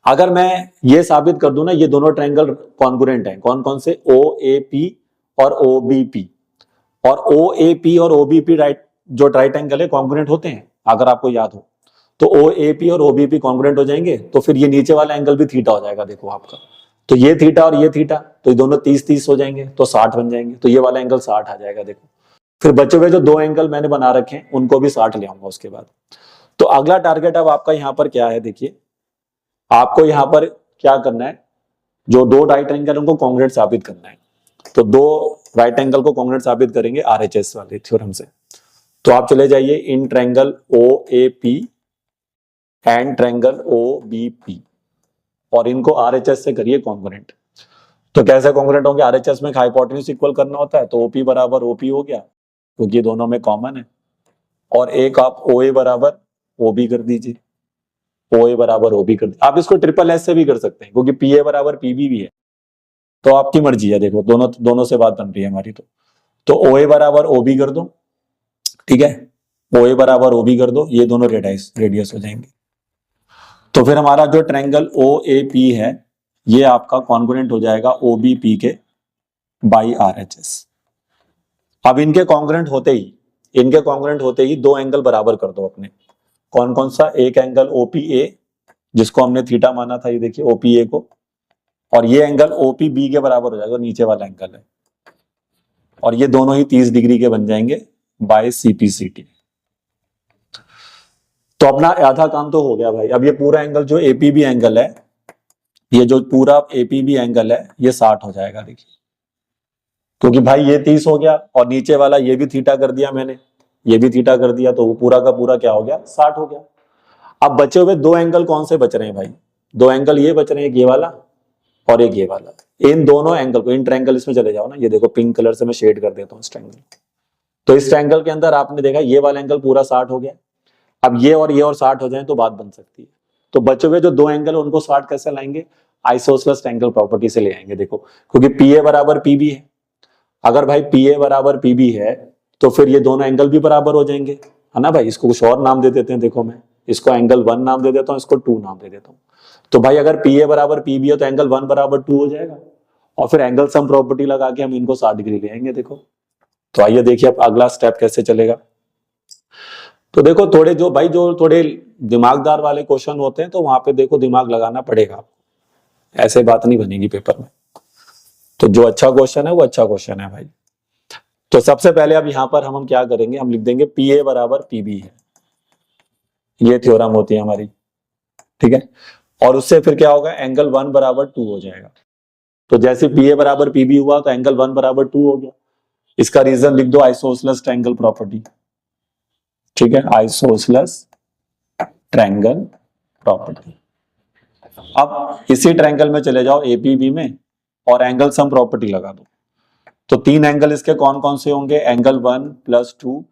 अगर मैं ये साबित कर दूं ना, ये दोनों ट्रायंगल कॉन्ग्रुएंट हैं। कौन कौन से? ओ ए पी और ओ बी पी। और ओ ए पी और ओ बी पी राइट, जो राइट एंगल है, कॉन्ग्रुएंट होते हैं। अगर आपको याद हो तो ओ ए पी और ओ बी पी कॉन्ग्रुएंट हो जाएंगे, तो फिर ये नीचे वाला एंगल भी थीटा हो जाएगा। देखो आपका, तो ये थीटा और ये थीटा, तो ये दोनों 30-30 हो जाएंगे, तो 60 बन जाएंगे। तो ये वाला एंगल 60 आ जाएगा। देखो फिर बचे हुए जो दो एंगल मैंने बना रखे हैं उनको भी 60 ले आऊंगा उसके बाद। तो अगला टारगेट अब आपका यहाँ पर क्या है? देखिए आपको यहाँ पर क्या करना है, जो दो राइट एंगल उनको कॉन्ग्रुएंट साबित करना है। तो दो राइट एंगल को कॉन्ग्रुएंट साबित करेंगे आरएचएस वाले थ्योरम से। तो आप चले जाइए in triangle O A P and triangle O B P, और इनको आरएचएस से करिए कॉन्ग्रुएंट। तो कैसे कॉन्ग्रुएंट होंगे? आरएचएस में हाइपोटेन्यूज इक्वल करना होता है, तो ओपी बराबर ओपी हो गया क्योंकि ये दोनों में कॉमन है। और एक आप ओ ए बराबर ओ बी कर दीजिए, ओ ए बराबर ओ बी कर दीजिए। आप इसको ट्रिपल एस से भी कर सकते हैं क्योंकि पी ए बराबर पीबी भी है। तो आपकी मर्जी है। देखो दोनों दोनों से बात बन रही है हमारी। तो ओ ए बराबर ओ बी कर दो, ठीक है? ओ ए बराबर ओ बी कर दो, ये दोनों रेडियस हो जाएंगे। तो फिर हमारा जो ट्रायंगल ओ ए पी है ये आपका कॉन्ग्रुएंट हो जाएगा ओ बी पी के बाई आर एच एस। अब इनके कॉन्ग्रुएंट होते ही दो एंगल बराबर कर दो अपने। कौन कौन सा? एक एंगल ओपी ए जिसको हमने थीटा माना था, ये देखिए ओपी ए को, और ये एंगल ओपी बी के बराबर हो जाएगा, नीचे वाला एंगल है। और ये दोनों ही 30 डिग्री के बन जाएंगे बाय सीपीसीटी। तो अपना आधा काम तो हो गया भाई। अब ये पूरा एंगल जो एपीबी एंगल है, ये जो पूरा एपीबी एंगल है ये 60 हो जाएगा। देखिए क्योंकि भाई ये 30 हो गया और नीचे वाला ये भी थीटा कर दिया मैंने, ये भी थीटा कर दिया, तो वो पूरा का पूरा क्या हो गया? 60 हो गया। अब बचे हुए दो एंगल कौन से बच रहे हैं भाई? दो एंगल ये बच रहे हैं, ये वाला और एक ये वाला। इन दोनों एंगल को, इन ट्रायंगल इसमें चले जाओ ना, ये देखो पिंक कलर से मैं शेड कर देता हूँ इस ट्रायंगल। तो इस ट्रायंगल के अंदर आपने देखा ये वाला एंगल पूरा 60 हो गया। अब ये और 60 हो जाए तो बात बन सकती है। तो बचे हुए जो दो एंगल उनको 60 कैसे लाएंगे? आइसोसेलेस ट्रायंगल प्रॉपर्टी से ले आएंगे। देखो क्योंकि पी ए बराबर पीबी है। अगर भाई पी ए बराबर पीबी है तो फिर ये दोनों एंगल भी बराबर हो जाएंगे, है ना भाई? इसको कुछ और नाम दे देते हैं। देखो मैं इसको एंगल 1 नाम दे देता हूँ, इसको 2 नाम दे देता हूँ। तो भाई अगर पी ए बराबर पीबी है तो एंगल 1 बराबर 2 हो जाएगा, और फिर एंगल सम प्रॉपर्टी लगा के हम इनको 60 डिग्री ले आएंगे। देखो तो आइए देखिए अब अगला स्टेप कैसे चलेगा। तो देखो थोड़े जो भाई जो थोड़े दिमागदार वाले क्वेश्चन होते हैं तो वहां पे देखो दिमाग लगाना पड़ेगा आपको, ऐसे बात नहीं बनेगी पेपर में। तो जो अच्छा क्वेश्चन है वो अच्छा क्वेश्चन है भाई। तो सबसे पहले अब यहां पर हम क्या करेंगे, हम लिख देंगे पी ए बराबर पीबी है, ये थ्योरम होती है हमारी, ठीक है? और उससे फिर क्या होगा? एंगल 1 बराबर 2 हो जाएगा। तो जैसे पी ए बराबर पीबी हुआ तो एंगल 1 बराबर 2 हो गया। इसका रीजन लिख दो, आइसोसेलेस ट्रायंगल प्रॉपर्टी, ठीक है? Isosceles triangle property. अब इसी ट्रायंगल में चले जाओ एपीबी में और एंगल सम प्रॉपर्टी लगा दो। तो तीन एंगल इसके कौन कौन से होंगे? एंगल 1 + 2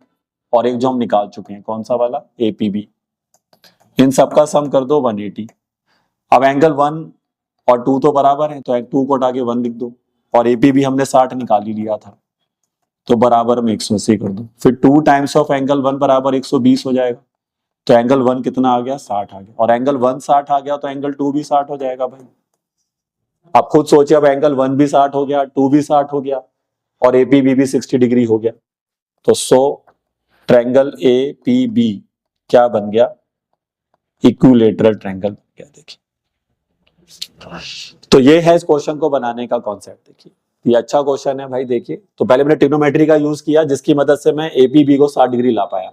और एक जो हम निकाल चुके हैं, कौन सा वाला? एपीबी। इन सबका सम कर दो 180। अब एंगल 1 और 2 तो बराबर है, तो 2 को हटा के 1 लिख दो, और एपीबी हमने 60 निकाल ही लिया था, तो बराबर में 180 कर दो। फिर 2 टाइम्स ऑफ एंगल 1 बराबर 120 हो जाएगा। तो एंगल 1 कितना आ गया? 60 आ गया। और एंगल 1 60 आ गया तो एंगल 2 भी 60 हो जाएगा भाई। आप खुद सोचिए, अब एंगल 1 भी 60 हो गया, 2 भी 60 हो गया, और एपीबी भी 60 डिग्री हो गया। तो ट्रायंगल ए पी बी क्या बन गया? इक्विलैटरल ट्रायंगल बन गया। देखिए तो ये है इस क्वेश्चन को बनाने का कॉन्सेप्ट। देखिए ये अच्छा क्वेश्चन है भाई। देखिए तो पहले मैंने ट्रिग्नोमेट्री का यूज किया जिसकी मदद से मैं एपीबी को 60 डिग्री ला पाया,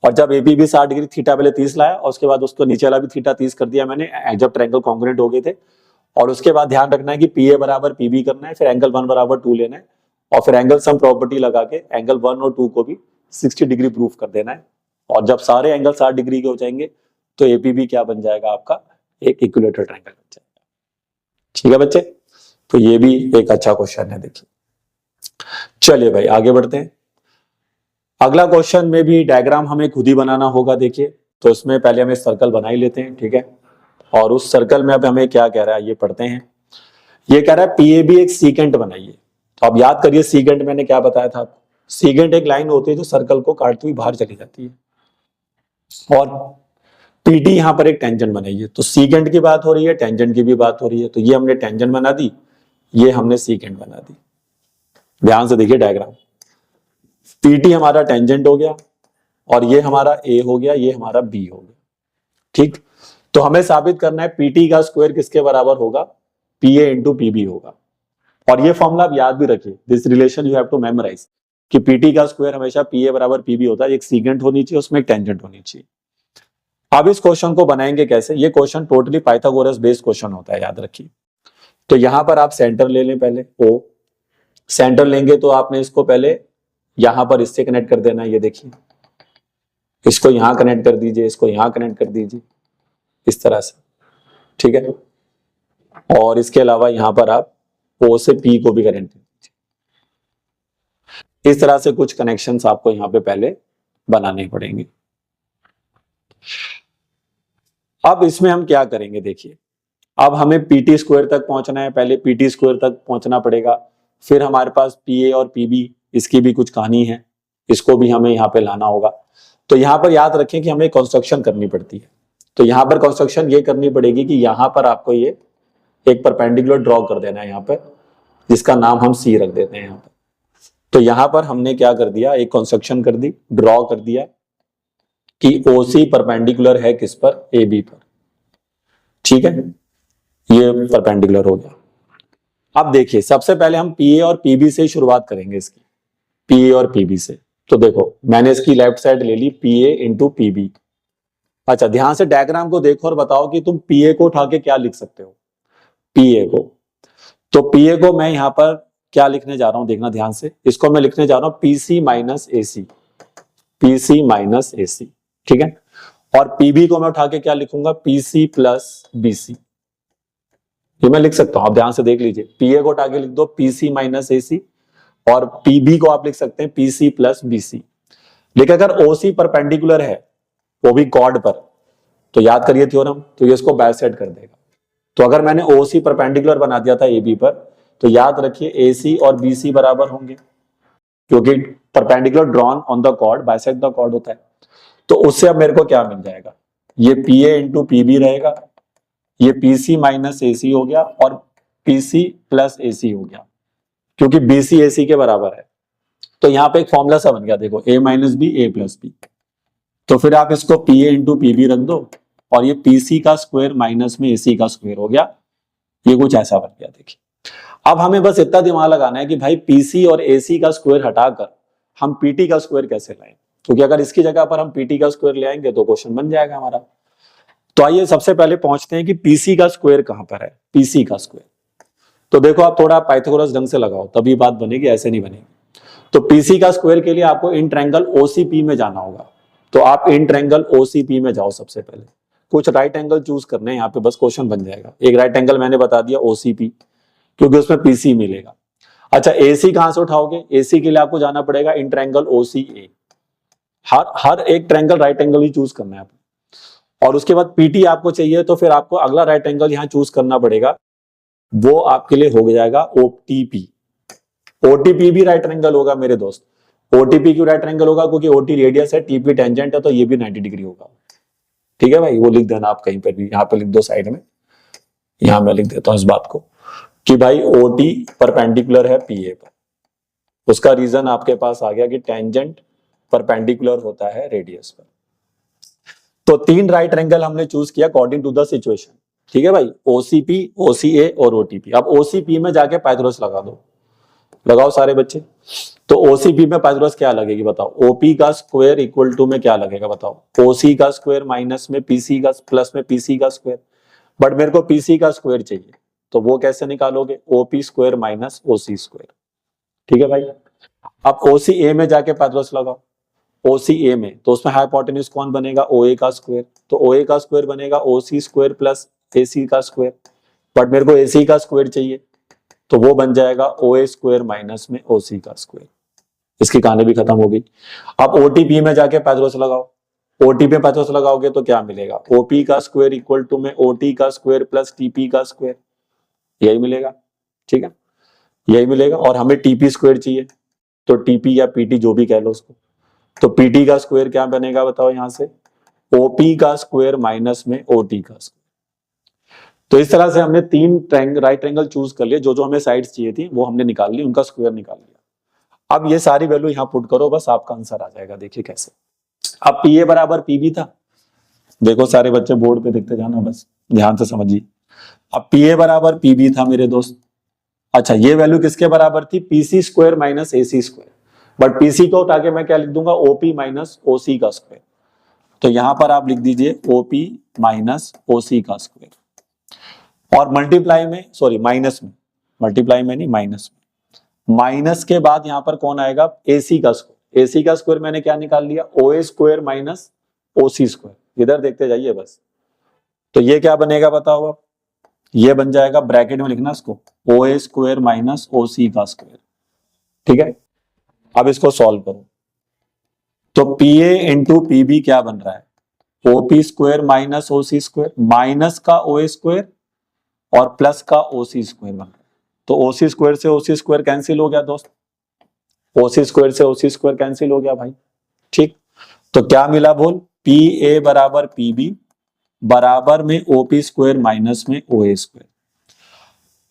और जब एपीबी 60 डिग्री, थीटा पहले 30 लाया और उसके बाद उसको नीचे वाला भी थीटा 30 कर दिया मैंने, जब ट्रायंगल कॉन्ग्रुएंट हो गए थे। और उसके बाद ध्यान रखना है कि पी ए बराबर पीबी करना है, फिर एंगल 1 बराबर 2 लेना है, और फिर एंगल सम प्रॉपर्टी लगा के एंगल 1 और 2 को भी 60 डिग्री प्रूफ कर देना है। और जब सारे एंगल 60 डिग्री के हो जाएंगे तो एपीबी क्या बन जाएगा? आपका एक इक्विलैटरल ट्रायंगल बन जाएगा। ठीक है बच्चे, तो ये भी एक अच्छा क्वेश्चन है। देखिए चलिए भाई आगे बढ़ते हैं। अगला क्वेश्चन में भी डायग्राम हमें खुद ही बनाना होगा। देखिए तो इसमें पहले हम एक सर्कल बना ही लेते हैं, ठीक है? और उस सर्कल में अब हमें क्या कह रहा है ये पढ़ते हैं। ये कह रहा है पीएबी एक सीकेंट बनाइए। तो आप याद करिए सीकेंट मैंने क्या बताया था आपको, सीकेंट एक लाइन होती है जो सर्कल को काटती हुई बाहर चली जाती है, और पीटी यहां पर एक टेंजेंट बनाइए। तो सीकेंट की बात हो रही है, टेंजेंट की भी बात हो रही है, तो ये हमने टेंजेंट बना दी, ये हमने सीकेंट बना दी। ध्यान से देखिए डायग्राम, पीटी हमारा टेंजेंट हो गया और ये हमारा ए हो गया, ये हमारा बी हो गया। ठीक, तो हमें साबित करना है पीटी का स्क्वायर किसके बराबर होगा, पीए इंटू पीबी होगा। और ये फॉर्मूला आप याद भी रखिए, this relation you have to memorise कि पीटी का स्क्वायर हमेशा पीए बराबर पीबी होता है। एक सीकेंट होनी चाहिए, उसमें एक टेंजेंट होनी चाहिए। अब इस क्वेश्चन को बनाएंगे कैसे, ये question totally Pythagoras based question होता है, याद रखिए। तो यहां पर आप सेंटर ले लें, पहले ओ सेंटर लेंगे तो आपने इसको पहले यहां पर इससे कनेक्ट कर देना है। ये देखिए, इसको यहां कनेक्ट कर दीजिए, इसको यहां कनेक्ट कर दीजिए, इस तरह से, ठीक है। और इसके अलावा यहां पर आप ओ से पी को भी कनेक्ट कर दीजिए। इस तरह से कुछ कनेक्शंस आपको यहां पे पहले बनाने पड़ेंगे। अब इसमें हम क्या करेंगे, देखिए अब हमें पीटी स्क्वायर तक पहुंचना है, पहले पीटी स्क्वायर तक पहुंचना पड़ेगा। फिर हमारे पास पीए और पीबी, इसकी भी कुछ कहानी है, इसको भी हमें यहाँ पे लाना होगा। तो यहाँ पर याद रखें कि हमें कंस्ट्रक्शन करनी पड़ती है। तो यहाँ पर कंस्ट्रक्शन ये करनी पड़ेगी कि यहाँ पर आपको ये एक परपेंडिकुलर ड्रॉ कर देना है यहाँ पर, जिसका नाम हम सी रख देते हैं यहाँ पर। तो यहाँ पर हमने क्या कर दिया, एक कंस्ट्रक्शन कर दी, ड्रॉ कर दिया कि ओसी परपेंडिकुलर है किस पर, ए बी पर, ठीक है। ये परपेंडिकुलर हो गया। अब देखिए सबसे पहले हम पीए और पीबी से शुरुआत करेंगे इसकी, पीए और पीबी से। तो देखो मैंने इसकी लेफ्ट साइड ले ली, पीए इंटू पीबी। अच्छा ध्यान से डायग्राम को देखो और बताओ कि तुम पीए को उठा के क्या लिख सकते हो, पीए को। तो पीए को मैं यहां पर क्या लिखने जा रहा हूं, देखना ध्यान से, इसको मैं लिखने जा रहा हूं PC minus AC, PC minus AC, ठीक है। और पीबी को मैं उठा के क्या लिखूंगा, पीसी प्लस बीसी, ये मैं लिख सकता हूं, आप ध्यान से देख लीजिए। पीए को उठा के लिख दो पीसी माइनस एसी, और पीबी को आप लिख सकते हैं पीसी प्लस बीसी। लेकिन अगर ओसी परपेंडिकुलर है, वो भी कॉर्ड पर, तो याद करिए थ्योरम, तो ये इसको बाइसेक्ट कर देगा। तो अगर मैंने ओसी परपेंडिकुलर बना दिया था एबी पर, तो याद रखिए एसी और बीसी बराबर होंगे, क्योंकि perpendicular drawn on the chord bisect the chord होता है। तो उससे अब मेरे को क्या मिल जाएगा, ये पीए इंटू पीबी रहेगा, ये पीसी माइनस एसी हो गया, और पीसी प्लस एसी हो गया, क्योंकि बीसी एसी के बराबर है। तो यहाँ पे एक फॉर्मूला सा बन गया, देखो ए माइनस बी ए प्लस बी। तो फिर आप इसको पीए इंटू पीबी रख दो, और ये पीसी का स्क्वायर माइनस में एसी का स्क्वायर हो गया, ये कुछ ऐसा बन गया। देखिए अब हमें बस इतना दिमाग लगाना है कि भाई पीसी और एसी का स्क्वायर हटाकर हम पीटी का स्क्वायर कैसे लाएं, क्योंकि अगर इसकी जगह पर हम पीटी का स्क्वायर ले आएंगे तो क्वेश्चन बन जाएगा हमारा। तो आइए सबसे पहले पहुंचते हैं कि पीसी का स्क्वायर कहां पर है, पीसी का स्क्वायर। तो देखो आप थोड़ा पाइथागोरस ढंग से लगाओ, तभी बात बनेगी, ऐसे नहीं बनेगी। तो पीसी का स्क्वायर के लिए आपको इन ट्रायंगल ओसीपी में जाना होगा। तो आप इन ट्रायंगल ओसीपी में जाओ, सबसे पहले कुछ राइट एंगल चूज करने हैं यहाँ पे, बस क्वेश्चन बन जाएगा। एक राइट एंगल मैंने बता दिया ओसीपी, क्योंकि उसमें पीसी मिलेगा। अच्छा एसी कहां से उठाओगे, एसी के लिए आपको जाना पड़ेगा इन ट्रायंगल ओसीए। हर एक ट्रायंगल राइट एंगल ही चूज करना है आपको। और उसके बाद पीटी आपको चाहिए, तो फिर आपको अगला राइट एंगल यहां चूज करना पड़ेगा, वो आपके लिए हो जाएगा ओटीपी। ओटीपी भी राइट एंगल होगा मेरे दोस्त। ओटीपी क्यों राइट एंगल होगा, क्योंकि ओटी रेडियस है, टीपी टेंजेंट है, तो ये भी 90 डिग्री होगा। ठीक है भाई, वो लिख देना आप कहीं पर भी, यहाँ पे लिख दो साइड में, यहां मैं लिख देता हूं इस बात को कि भाई ओटी परपेंडिकुलर है पीए पर। उसका रीजन आपके पास आ गया कि टेंजेंट परपेंडिकुलर होता है रेडियस पर। तो 3 राइट एंगल हमने चूज किया अकॉर्डिंग टू द सिचुएशन, ठीक है भाई, ओसीपी, ओसीए और ओटीपी। अब ओसीपी में जाके पाइथागोरस लगा दो, लगाओ सारे बच्चे। तो ओसीपी में पाइथागोरस क्या लगेगी बताओ, ओपी का स्क्वायर इक्वल टू में क्या लगेगा बताओ, ओसी का स्क्वायर माइनस में पीसी का प्लस में पीसी का स्क्वायर। बट मेरे को पीसी का स्क्वायर चाहिए, तो वो कैसे निकालोगे, ओपी स्क्वायर माइनस ओसी स्क्वायर, ठीक है भाई। अब ओसी ए में जाके पाइथागोरस लगाओ, ओसी ए में, तो उसमें हाइपोटेन्यूज कौन बनेगा, ओए का स्क्वायर। तो ओए का स्क्वायर बनेगा ओसी स्क्वायर प्लस एसी का स्क्वायर। बट मेरे को एसी का स्क्वायर चाहिए, तो वो बन जाएगा ओए स्क्वायर माइनस में ओसी का स्क्वायर। इसकी कहानी भी खत्म हो गई। अब ओटीपी में जाके पाइथागोरस लगाओ, ओटी पे 50 लगाओगे तो क्या मिलेगा, ओपी का स्क्वायर इक्वल टू में ओटी का स्क्वायर प्लस टीपी का स्क्वायर, यही मिलेगा। ठीक है, यही मिलेगा। और हमें टीपी स्क्वायर चाहिए, तो टीपी या पीटी जो भी कह लो उसको, तो पीटी का स्क्वायर क्या बनेगा बताओ, यहां से ओपी का स्क्वायर माइनस में ओटी का स्क्वायर। तो इस तरह से हमने तीन राइट ट्रायंगल चूज कर लिए, जो जो हमें साइड्स चाहिए थी वो हमने निकाल ली, उनका स्क्वायर निकाल लिया। अब ये सारी वैल्यू यहां पुट करो, बस आपका आंसर आ जाएगा। देखिए कैसे। अब पी ए बराबर पीबी था, देखो सारे बच्चे बोर्ड पे देखते जाना, बस ध्यान से समझिए। अब पी ए बराबर पीबी था मेरे दोस्त। अच्छा, ये वैल्यू किसके बराबर थी, PC square minus AC square. But PC को उठा के मैं क्या लिख दूंगा, ओपी माइनस ओसी का स्क्वायर। तो यहां पर आप लिख दीजिए ओपी माइनस ओसी का स्क्वायर, और मल्टीप्लाई में, सॉरी माइनस में, मल्टीप्लाई में नहीं माइनस में, माइनस के बाद यहां पर कौन आएगा, एसी का स्क्वायर। एसी का स्क्वायर मैंने क्या निकाल लिया, ओए स्क्वायर माइनस ओसी स्क्वायर। इधर देखते जाइए बस। तो ये क्या बनेगा बताओ अब, ये बन जाएगा, ब्रैकेट में लिखना इसको, ओए स्क्वायर माइनस ओसी का स्क्वायर। ठीक है, अब इसको सॉल्व करो, तो पी ए इंटू पीबी क्या बन रहा है, ओपी स्क्वायर माइनस ओसी स्क्वायर, माइनस का ओए स्क्वायर और प्लस का ओसी स्क्वायर बन रहा है। तो ओसी स्क्वायर से ओसी स्क्वायर कैंसिल हो गया दोस्त, ओसी स्क्वायर से ओसी स्क्वायर कैंसिल हो गया भाई। ठीक, तो क्या मिला बोल, पी ए बराबर पीबी बराबर में ओपी स्क्वायर माइनस में ओए स्क्वायर।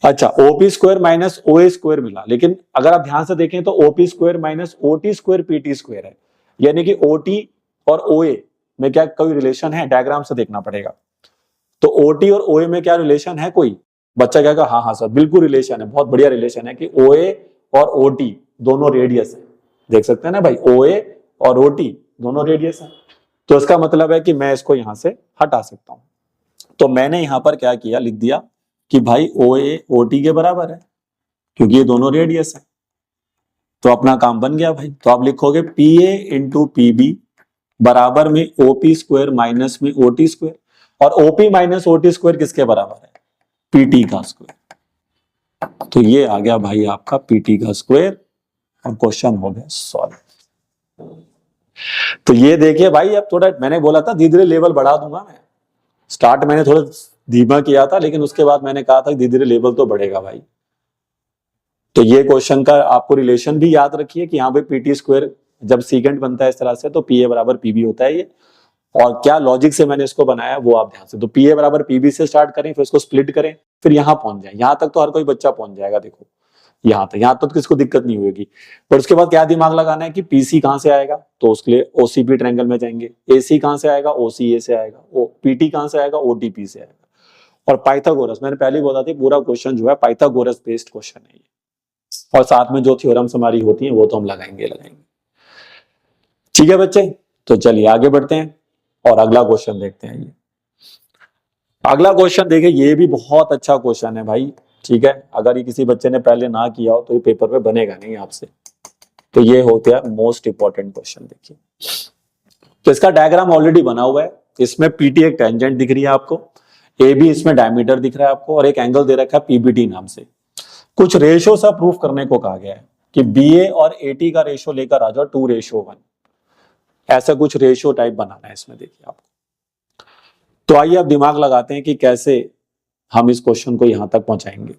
अच्छा, ओपी स्क्वायर माइनस ओए स्क्वायर मिला, लेकिन अगर आप ध्यान से देखें तो OP square minus OT square PT square है, यानी कि ओटी और ओए में क्या कोई रिलेशन है, डायग्राम से देखना पड़ेगा। तो ओटी और ओए में क्या रिलेशन है कोई, बच्चा कहेगा हाँ हाँ सर बिल्कुल रिलेशन है, बहुत बढ़िया रिलेशन है कि ओए और ओटी दोनों रेडियस है। देख सकते हैं ना भाई, ओए और ओटी दोनों रेडियस है, तो इसका मतलब है कि मैं इसको यहां से हटा सकता हूं। तो मैंने यहां पर क्या किया, लिख दिया कि भाई ओए ओटी के बराबर है, क्योंकि ये दोनों रेडियस है। तो अपना काम बन गया भाई। तो आप लिखोगे P A into P B बराबर में ओपी स्क्वायर माइनस में ओटी स्क्वायर, और ओपी माइनस ओटी स्क्वायर किसके बराबर है, पीटी का स्क्वायर। तो ये आ गया भाई आपका पीटी का स्क्वायर, और क्वेश्चन हो गया सॉल्व। तो ये देखिए भाई, अब थोड़ा मैंने बोला था धीरे धीरे लेवल बढ़ा दूंगा मैं, स्टार्ट मैंने थोड़ा धीमा किया था, लेकिन उसके बाद मैंने कहा था धीरे धीरे लेवल तो बढ़ेगा भाई। तो ये क्वेश्चन का आपको रिलेशन भी याद रखिए कि यहाँ पे पीटी स्क्वायर जब सीकेंड बनता है इस तरह से, तो पी ए बराबर पीबी होता है ये, और क्या लॉजिक से मैंने इसको बनाया वो आप ध्यान से। तो पी ए बराबर पीबी से स्टार्ट करें, फिर इसको स्प्लिट करें, फिर यहां पहुंच जाए। यहां तक तो हर कोई बच्चा पहुंच जाएगा, देखो यहां तक तो किसको दिक्कत नहीं होगी। पर उसके बाद क्या दिमाग लगाना है कि पीसी कहां से आएगा, तो उसके लिए ओसीपी ट्रायंगल में जाएंगे। एसी कहां से आएगा, ओसीए से आएगा। ओ पीटी कहां से आएगा, ओटीपी से आएगा। और पाइथागोरस, मैंने पहले ही बोला था पूरा क्वेश्चन जो है पाइथागोरस बेस्ड क्वेश्चन है ये, और साथ में जो थ्योरम्स हमारी होती हैं वो तो हम लगाएंगे। ठीक है बच्चे, तो चलिए आगे बढ़ते हैं और अगला क्वेश्चन देखते हैं। ये अगला क्वेश्चन देखिए, ये भी बहुत अच्छा क्वेश्चन है भाई। ठीक है, अगर ये किसी बच्चे ने पहले ना किया हो तो ये पेपर पे बनेगा नहीं आपसे। तो ये होता है मोस्ट इंपॉर्टेंट क्वेश्चन। देखिए, तो इसका डायग्राम ऑलरेडी बना हुआ है। इसमें पीटी एक टेंजेंट दिख रही है आपको, ए बी इसमें डायमीटर दिख रहा है आपको, और एक एंगल दे रखा है पीबीटी नाम से। कुछ रेशो सा प्रूफ करने को कहा गया है कि बीए और एटी का रेशो लेकर आ जाओ 2:1, ऐसा कुछ रेशो टाइप बनाना है इसमें। देखिए आपको, तो आइए अब दिमाग लगाते हैं कि कैसे हम इस क्वेश्चन को यहां तक पहुंचाएंगे।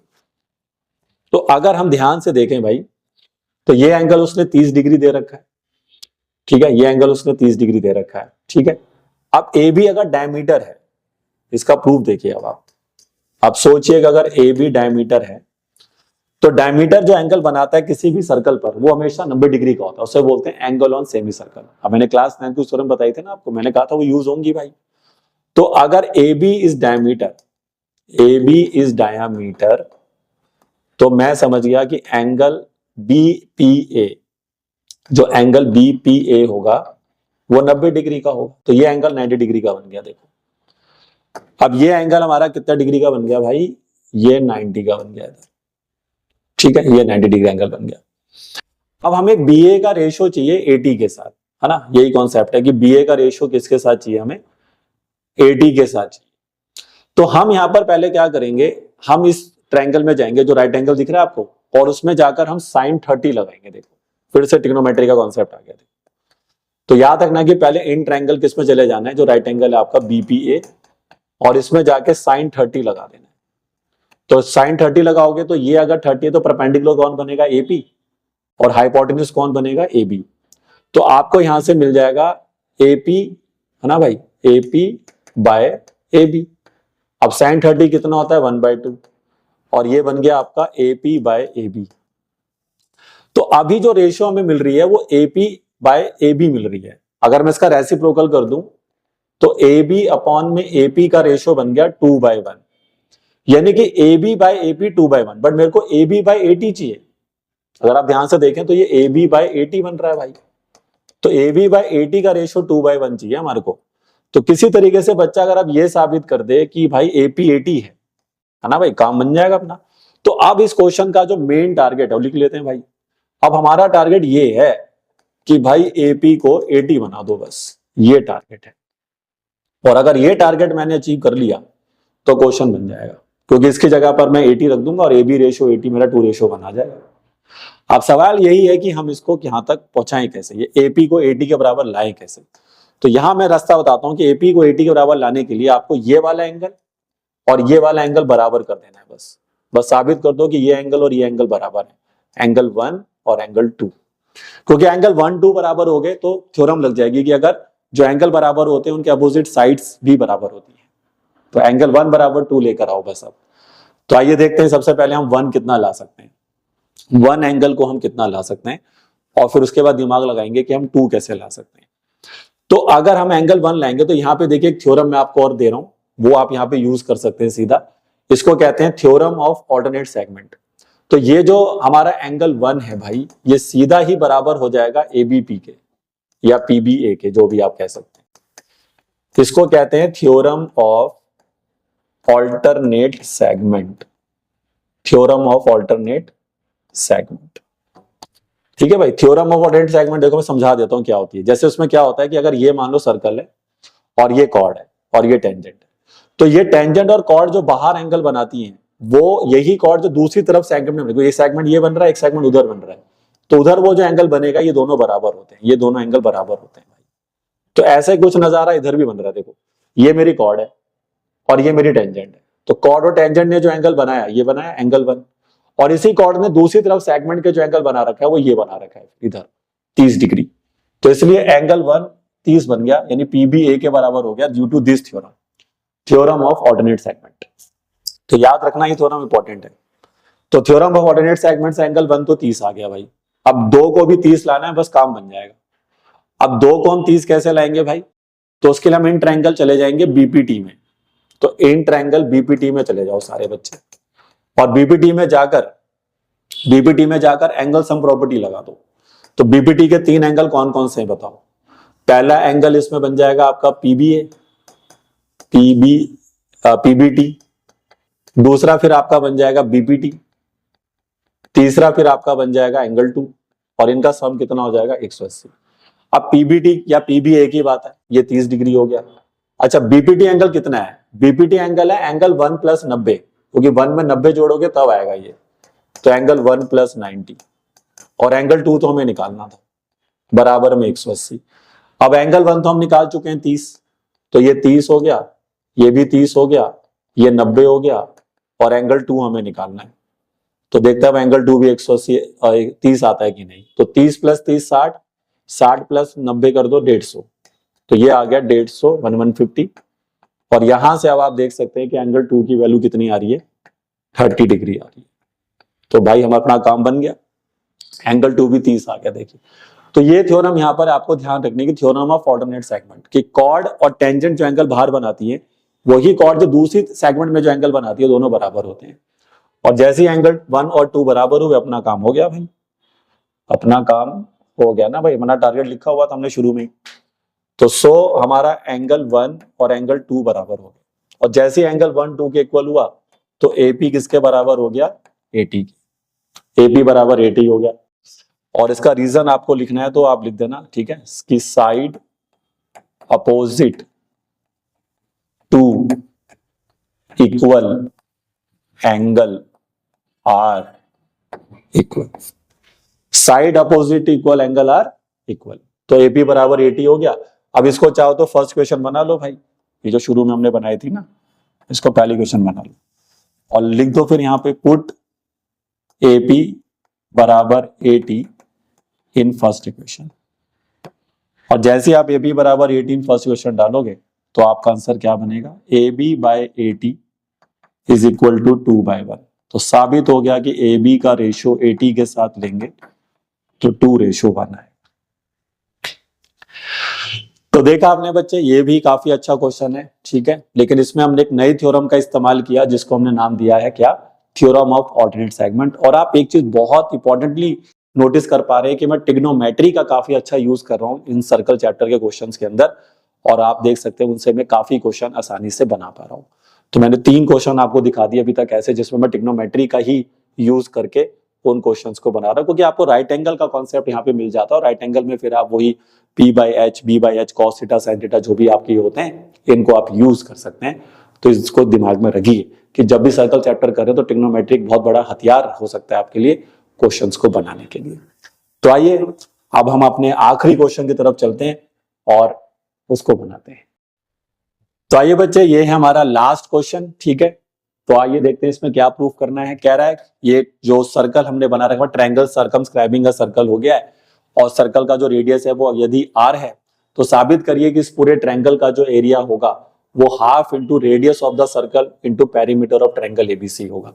तो अगर हम ध्यान से देखें भाई, तो ये एंगल उसने 30 डिग्री दे रखा है। ठीक है, ये एंगल उसने 30 डिग्री दे रखा है। ठीक है, अब ए बी अगर डायमीटर है, इसका प्रूफ देखिए। अब आप सोचिएगा, अगर ए बी डायमीटर है तो डायमीटर जो एंगल बनाता है किसी भी सर्कल पर वो हमेशा 90 डिग्री का होता है, उसे बोलते हैं एंगल ऑन सेमी सर्कल। अब मैंने क्लास 9 की थ्योरम बताई थी ना आपको, मैंने कहा था वो यूज होंगी भाई। तो अगर A B is diameter, A B is diameter, तो मैं समझ गया कि एंगल बी पी ए, जो एंगल बी पी ए होगा वो 90 डिग्री का होगा। तो ये एंगल 90 डिग्री का बन गया। देखो, अब ये एंगल हमारा कितना डिग्री का बन गया भाई, ये 90 का बन गया इधर। ठीक है, ये 90 डिग्री एंगल बन गया। अब हमें बीए का रेशो चाहिए एटी के साथ, है ना, यही कॉन्सेप्ट है कि बीए का रेशो किसके साथ चाहिए हमें, एटी के साथ चाहिए। तो हम यहां पर पहले क्या करेंगे, हम इस ट्रायंगल में जाएंगे जो राइट एंगल दिख रहा है आपको, और उसमें जाकर हम sin 30 लगाएंगे। देखो, फिर से ट्रिग्नोमेट्री का कॉन्सेप्ट आ गया। तो याद रखना कि पहले इन ट्रायंगल किस में चले जाना है, जो राइट एंगल है आपका बीपीए, और इसमें जाके साइन 30 लगा देना है। तो साइन 30 लगाओगे तो ये अगर 30 है तो परपेंडिकुलर कौन बनेगा, एपी, और हाइपोटेन्यूज कौन बनेगा, एबी। तो आपको यहां से मिल जाएगा एपी, है ना भाई, एपी बाय एबी। अब साइन 30 कितना होता है, 1/2, और ये बन गया आपका एपी बाय एबी। तो अभी जो रेशियो हमें मिल रही है वो एपी बाय एबी मिल रही है। अगर मैं इसका रेसिप्रोकल कर दूं तो एबी अपॉन में एपी का रेशियो बन गया 2/1, यानी कि एबी बाय एपी 2/1, बट मेरे को एबी बाय एटी चाहिए। अगर आप ध्यान से देखें तो ये एबी बाय एटी बन रहा है भाई, तो एबी बाय एटी का रेशियो 2/1 चाहिए हमारे को। तो किसी तरीके से बच्चा अगर आप ये साबित कर दे कि भाई एपी 80 है ना भाई, काम बन जाएगा अपना। तो अब इस क्वेश्चन का जो मेन टारगेट है वो लिख लेते हैं भाई। अब हमारा टारगेट ये है कि भाई एपी को 80 बना दो, बस ये टारगेट है। और अगर ये टारगेट मैंने अचीव कर लिया तो क्वेश्चन बन जाएगा, क्योंकि इसकी जगह पर मैं 80 रख दूंगा और एबी रेशियो 80 मेरा 2:1 बना जाएगा। अब सवाल यही है कि हम इसको यहां तक पहुंचाएं कैसे, ये एपी को 80 के बराबर लाएं कैसे। तो यहां मैं रास्ता बताता हूं कि एपी को 80 के बराबर लाने के लिए आपको ये वाला एंगल और ये वाला एंगल बराबर कर देना है। बस साबित कर दो कि ये एंगल और ये एंगल बराबर है, एंगल 1 और एंगल 2। क्योंकि एंगल 1, 2 बराबर हो गए तो थ्योरम लग जाएगी कि अगर जो एंगल बराबर होते हैं उनके अपोजिट साइड्स भी बराबर होती है। तो एंगल 1 बराबर 2 लेकर आओ बस। अब तो आइए देखते हैं, सबसे पहले हम 1 कितना ला सकते हैं, 1 एंगल को हम कितना ला सकते हैं, और फिर उसके बाद दिमाग लगाएंगे कि हम 2 कैसे ला सकते हैं। तो अगर हम एंगल 1 लाएंगे तो यहां पे देखिए एक थ्योरम मैं आपको और दे रहा हूं, वो आप यहां पे यूज कर सकते हैं सीधा। इसको कहते हैं थ्योरम ऑफ ऑल्टरनेट सेगमेंट। तो ये जो हमारा एंगल 1 है भाई, ये सीधा ही बराबर हो जाएगा एबीपी के या पीबीए के, जो भी आप कह सकते हैं। इसको कहते हैं theorem of alternate segment, theorem of alternate segment. ठीक है भाई, थ्योरम ऑफ ऑल्टरनेट सेगमेंट देखो मैं समझा देता हूं क्या होती है। जैसे उसमें क्या होता है कि अगर ये मान लो सर्कल है और ये कॉर्ड है और ये टेंजेंट है, तो ये टेंजेंट और कॉर्ड जो बाहर एंगल बनाती हैं वो यही कॉर्ड जो दूसरी तरफ सेगमेंट में, ये सेगमेंट ये बन रहा है, एक सेगमेंट उधर बन रहा है, तो उधर वो जो एंगल बनेगा ये दोनों बराबर होते हैं, ये दोनों एंगल बराबर होते हैं भाई। तो ऐसे कुछ नजारा इधर भी बन रहा है। देखो ये मेरी कॉर्ड है और ये मेरी टेंजेंट है, तो कॉर्ड और टेंजेंट ने जो एंगल बनाया ये बनाया एंगल 1, और इसी कॉर्ड ने दूसरी तरफ सेगमेंट के जो एंगल बना रखा है वो ये बना रखा है इधर 30 डिग्री। तो इसलिए एंगल 1 30 बन गया, यानी पीबीए के बराबर हो गया due to this theorem, theorem of alternate segment. तो याद रखना ये थ्योरम इंपॉर्टेंट है। तो थ्योरम ऑफ ऑल्टरनेट सेगमेंट से एंगल 1 तो 30 आ गया भाई। अब 2 को भी 30 लाना है, बस काम बन जाएगा। अब 2 को हम 30 कैसे लाएंगे भाई, तो उसके लिए हम इन ट्रायंगल चले जाएंगे बीपीटी में। तो इन ट्रायंगल बीपीटी में चले जाओ सारे बच्चे, और बीपीटी में जाकर एंगल सम प्रॉपर्टी लगा दो। तो बीपीटी के 3 एंगल कौन कौन से हैं बताओ। पहला एंगल इसमें बन जाएगा आपका पीबीए, पीबीटी, दूसरा फिर आपका बन जाएगा बीपीटी, तीसरा फिर आपका बन जाएगा एंगल 2, और इनका सम कितना हो जाएगा 180। अब पीबीटी या पीबीए की बात है, ये 30 डिग्री हो गया। अच्छा बीपीटी एंगल कितना है, बीपीटी एंगल है एंगल 1 + 90, क्योंकि 1 में 90 जोड़ोगे तब आएगा ये, तो एंगल 1 + 90, और एंगल 2 तो हमें निकालना था, बराबर में 180। अब एंगल 1 तो हम निकाल चुके हैं 30, तो ये 30 हो गया, ये भी 30 हो गया, ये 90 हो गया, और एंगल 2 हमें निकालना है। तो देखते हैं एंगल 2 भी 180 30 आता है कि नहीं। तो 30 + 30 60, 60 + 90 कर दो 150, तो ये आ गया 150 150। और यहां से अब आप देख सकते हैं कि एंगल 2 की वैल्यू कितनी आ रही है, 30 डिग्री आ रही है। तो भाई हम अपना काम बन गया, एंगल 2 भी 30 आ गया। देखिए तो ये थ्योरम यहां पर आपको ध्यान रखने की, थ्योरम ऑफ ऑल्टरनेट सेगमेंट, कि कॉर्ड और टेंजेंट जो एंगल बाहर बनाती है वही कॉर्ड जो दूसरी सेगमेंट में जो एंगल बनाती है दोनों बराबर होते हैं। और जैसे ही एंगल 1 और 2 बराबर हुए अपना काम हो गया भाई, अपना काम हो गया ना भाई, अपना टारगेट लिखा हुआ था हमने शुरू में। तो हमारा एंगल 1 और एंगल 2 बराबर हो गया, और जैसे ही एंगल 1 2 के इक्वल हुआ तो एपी किसके बराबर हो गया, 80 के, एपी बराबर 80 हो गया। और इसका रीजन आपको लिखना है तो आप लिख देना, ठीक है, कि side opposite to equal angle are equal, side opposite equal angle are equal. तो AP बराबर AT हो गया। अब इसको चाहो तो फर्स्ट क्वेश्चन बना लो भाई, ये जो शुरू में हमने बनाई थी ना, इसको पहली क्वेश्चन बना लो और लिख दो फिर यहाँ पे पुट AP बराबर AT इन फर्स्ट इक्वेशन। और जैसे ही आप AB बराबर AT इन फर्स्ट इक्वेशन डालोगे तो आपका आंसर क्या बनेगा, AB by AT is equal to 2/1। तो साबित हो गया कि AB का रेशियो AT के साथ लेंगे तो 2:1 है। तो देखा आपने बच्चे, ये भी काफी अच्छा क्वेश्चन है, ठीक है। लेकिन इसमें हमने एक नई थ्योरम का इस्तेमाल किया जिसको हमने नाम दिया है क्या, थ्योरम ऑफ ऑर्डिनेट सेगमेंट। और आप एक चीज बहुत इंपॉर्टेंटली नोटिस कर पा रहे हैं कि मैं ट्रिग्नोमेट्री का काफी अच्छा यूज कर रहा हूं इन सर्कल चैप्टर के क्वेश्चंस के अंदर, और आप देख सकते हैं उनसे मैं काफी क्वेश्चन आसानी से बना पा रहा हूं। तो मैंने 3 क्वेश्चन आपको दिखा दिए अभी तक ऐसे जिसमें मैं ट्रिग्नोमेट्री का ही यूज करके उन क्वेश्चंस को बना रहा हूं, क्योंकि आपको राइट एंगल का कॉन्सेप्ट यहाँ पे मिल जाता है और राइट एंगल में फिर आप वही P/H, B/H, cos theta, sin theta जो भी आपके होते हैं इनको आप यूज कर सकते हैं। तो इसको दिमाग में रखिए कि जब भी सर्कल चैप्टर करें तो ट्रिग्नोमेट्री एक बहुत बड़ा हथियार हो सकता है आपके लिए क्वेश्चंस को बनाने के लिए। तो आइए अब हम अपने आखिरी क्वेश्चन की तरफ चलते हैं और उसको बनाते हैं। तो आइए बच्चे, ये है हमारा लास्ट क्वेश्चन, ठीक है। तो आइए देखते हैं इसमें क्या प्रूफ करना है। कह रहा है ये जो सर्कल हमने बना रखा है ट्रायंगल सर्कमस्क्राइबिंग का सर्कल हो गया है और सर्कल का जो रेडियस है वो यदि r है तो साबित करिए कि इस पूरे ट्रायंगल का जो एरिया होगा वो half into radius of the circle into perimeter of triangle ABC होगा।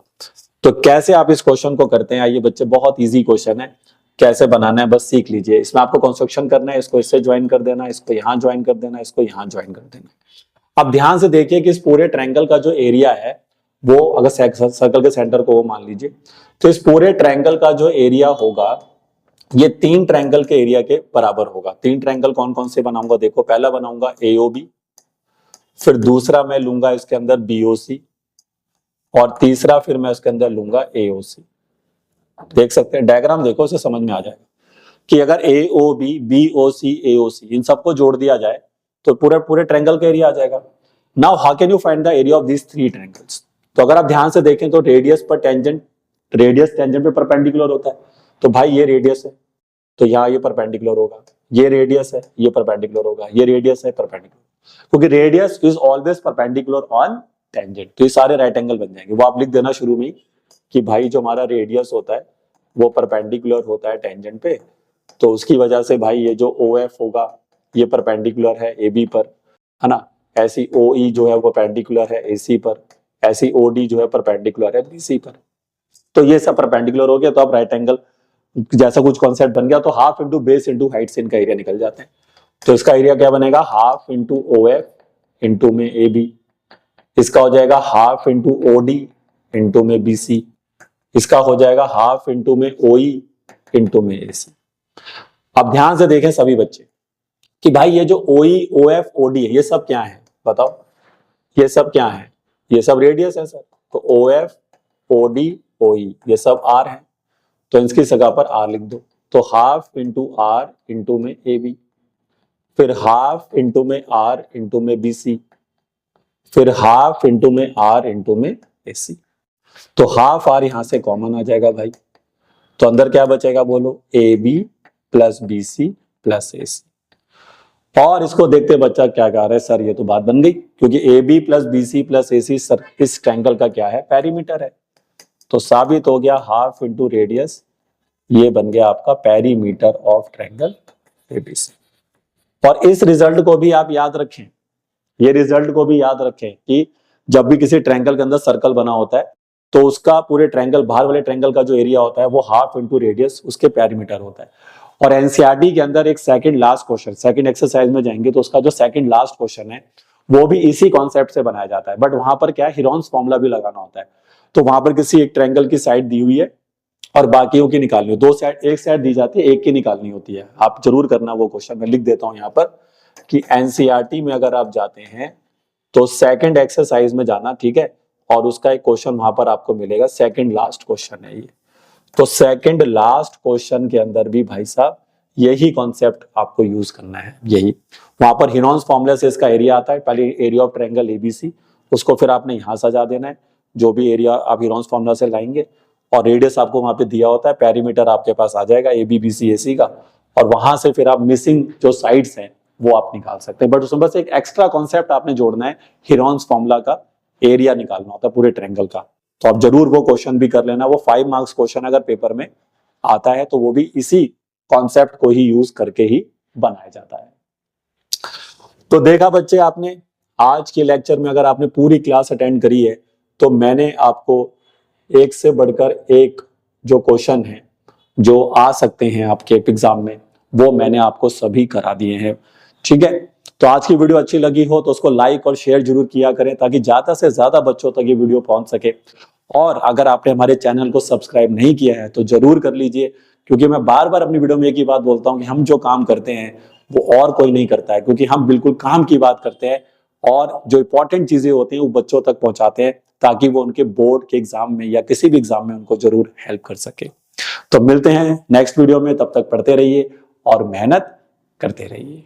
तो कैसे आप इस क्वेश्चन को करते हैं, आइए बच्चे, बहुत इजी क्वेश्चन है, कैसे बनाना है बस सीख लीजिए। इसमें आपको कंस्ट्रक्शन करना है, इसको इससे ज्वाइन कर देना, इसको यहाँ ज्वाइन कर देना, इसको यहाँ ज्वाइन कर देना। अब ध्यान से देखिए कि इस पूरे ट्रायंगल का जो एरिया है वो, अगर सर्कल के सेंटर को वो मान लीजिए, तो इस पूरे ट्रायंगल का जो एरिया होगा ये 3 ट्रायंगल के एरिया के बराबर होगा। 3 ट्रायंगल कौन कौन से बनाऊंगा, देखो, पहला बनाऊंगा AOB, फिर दूसरा मैं लूंगा इसके अंदर BOC और तीसरा फिर मैं इसके अंदर लूंगा AOC। देख सकते हैं डायग्राम, देखो इसे समझ में आ जाएगा कि अगर AOB, BOC, AOC इन सबको जोड़ दिया जाए तो पूरे ट्रायंगल का एरिया आ जाएगा। Now how can you find the area of these 3 triangles. तो अगर आप ध्यान से देखें तो रेडियस टेंजेंट पे परपेंडिकुलर होता है। तो भाई ये रेडियस है तो यहाँ ये परपेंडिकुलर होगा, ये रेडियस है ये परपेंडिकुलर होगा, ये रेडियस है परपेंडिकुलर, क्योंकि radius is always perpendicular on tangent. तो ये सारे राइट एंगल बन जाएंगे। वो आप लिख देना शुरू में कि भाई जो हमारा रेडियस होता है वो परपेंडिकुलर होता है टेंजेंट पे, तो उसकी वजह से भाई ये जो OF होगा ये परपेंडिकुलर है AB पर, है ना। ऐसी OE जो है वो परपेंडिकुलर है AC पर, ऐसी OD जो है परपेंडिकुलर है BC पर। तो ये सब परपेंडिकुलर हो गया तो अब राइट एंगल जैसा कुछ कॉन्सेप्ट बन गया, तो half into base into height से इनका एरिया निकल जाते हैं। तो इसका एरिया क्या बनेगा, हाफ इंटू OF इंटू में AB, इसका हो जाएगा हाफ इंटू OD इंटू में BC, इसका हो जाएगा हाफ इंटू में OE इंटू में AC। अब ध्यान से देखें सभी बच्चे कि भाई ये जो OE, OF, OD है ये सब क्या है बताओ, ये सब क्या है, ये सब रेडियस है सर। तो OF, OD, OE ये सब R है, तो इसकी जगह पर R लिख दो। तो हाफ इंटू R इंटू में AB, फिर हाफ इंटू में R इंटू में BC, फिर हाफ इंटू में R इंटू में AC। तो हाफ R यहां से कॉमन आ जाएगा भाई, तो अंदर क्या बचेगा बोलो, AB plus BC plus AC। और इसको देखते बच्चा क्या कह रहा है, सर ये तो बात बन गई, क्योंकि AB plus BC plus AC sir इस ट्रायंगल का क्या है, पेरीमीटर है। तो साबित हो गया हाफ इंटू रेडियस, ये बन गया आपका पेरीमीटर ऑफ ट्रायंगल ABC। और इस रिजल्ट को भी आप याद रखें, ये रिजल्ट को भी याद रखें कि जब भी किसी ट्रायंगल के अंदर सर्कल बना होता है तो उसका पूरे ट्रायंगल, बाहर वाले ट्रायंगल का जो एरिया होता है वो हाफ इंटू रेडियस उसके पेरीमीटर होता है। और एनसीईआरटी के अंदर एक second last question, second exercise में जाएंगे तो उसका जो सेकंड लास्ट क्वेश्चन है वो भी इसी कॉन्सेप्ट से बनाया जाता है, बट वहां पर क्या है, हीरोन्स फॉर्मूला भी लगाना होता है। तो वहां पर किसी एक ट्रायंगल की साइड दी हुई है और बाकियों की निकालनी हो, 2 साइड, एक साइड दी जाती है, एक की निकालनी होती है। आप जरूर करना वो क्वेश्चन, मैं लिख देता हूं यहाँ पर कि एनसीईआरटी में अगर आप जाते हैं तो सेकंड एक्सरसाइज में जाना, ठीक है, और उसका एक क्वेश्चन वहां पर आपको मिलेगा, सेकंड लास्ट क्वेश्चन है ये। तो सेकंड लास्ट क्वेश्चन के अंदर भी भाई साहब यही कॉन्सेप्ट आपको यूज करना है, यही वहां पर हीरोन्स फॉर्मूला से इसका एरिया आता है, पहले एरिया ऑफ ट्रायंगल ABC, उसको फिर आपने यहां सजा देना है, जो भी एरिया आप हीरोन्स फॉर्मूला से लाएंगे, और रेडियस आपको वहां पे दिया होता है, पेरीमीटर आपके पास आ जाएगा AB BC AC का, और वहां से फिर आप मिसिंग जो साइड्स हैं वो आप निकाल सकते हैं। बट उसमें बस एक एक्स्ट्रा कॉन्सेप्ट आपने जोड़ना है, हेरॉन्स फॉर्मूला का एरिया निकालना होता है पूरे ट्रायंगल का। तो आप जरूर वो क्वेश्चन भी कर लेना, वो 5 मार्क्स क्वेश्चन अगर पेपर में आता है तो वो भी इसी कॉन्सेप्ट को ही यूज करके ही बनाया जाता है। तो देखा बच्चे आपने, आज के लेक्चर में अगर आपने पूरी क्लास अटेंड करी है तो मैंने आपको एक से बढ़कर एक जो क्वेश्चन है जो आ सकते हैं आपके एग्जाम में, वो मैंने आपको सभी करा दिए हैं। ठीक है, तो आज की वीडियो अच्छी लगी हो तो उसको लाइक और शेयर जरूर किया करें ताकि ज्यादा से ज्यादा बच्चों तक ये वीडियो पहुंच सके। और अगर आपने हमारे चैनल को सब्सक्राइब नहीं किया है तो जरूर कर लीजिए, क्योंकि मैं बार बार अपनी वीडियो में एक ही बात बोलता हूं कि हम जो काम करते हैं वो और कोई नहीं करता है, क्योंकि हम बिल्कुल काम की बात करते हैं और जो इंपॉर्टेंट चीजें होती हैं वो बच्चों तक पहुंचाते हैं ताकि वो उनके बोर्ड के एग्जाम में या किसी भी एग्जाम में उनको जरूर हेल्प कर सके। तो मिलते हैं नेक्स्ट वीडियो में, तब तक पढ़ते रहिए और मेहनत करते रहिए।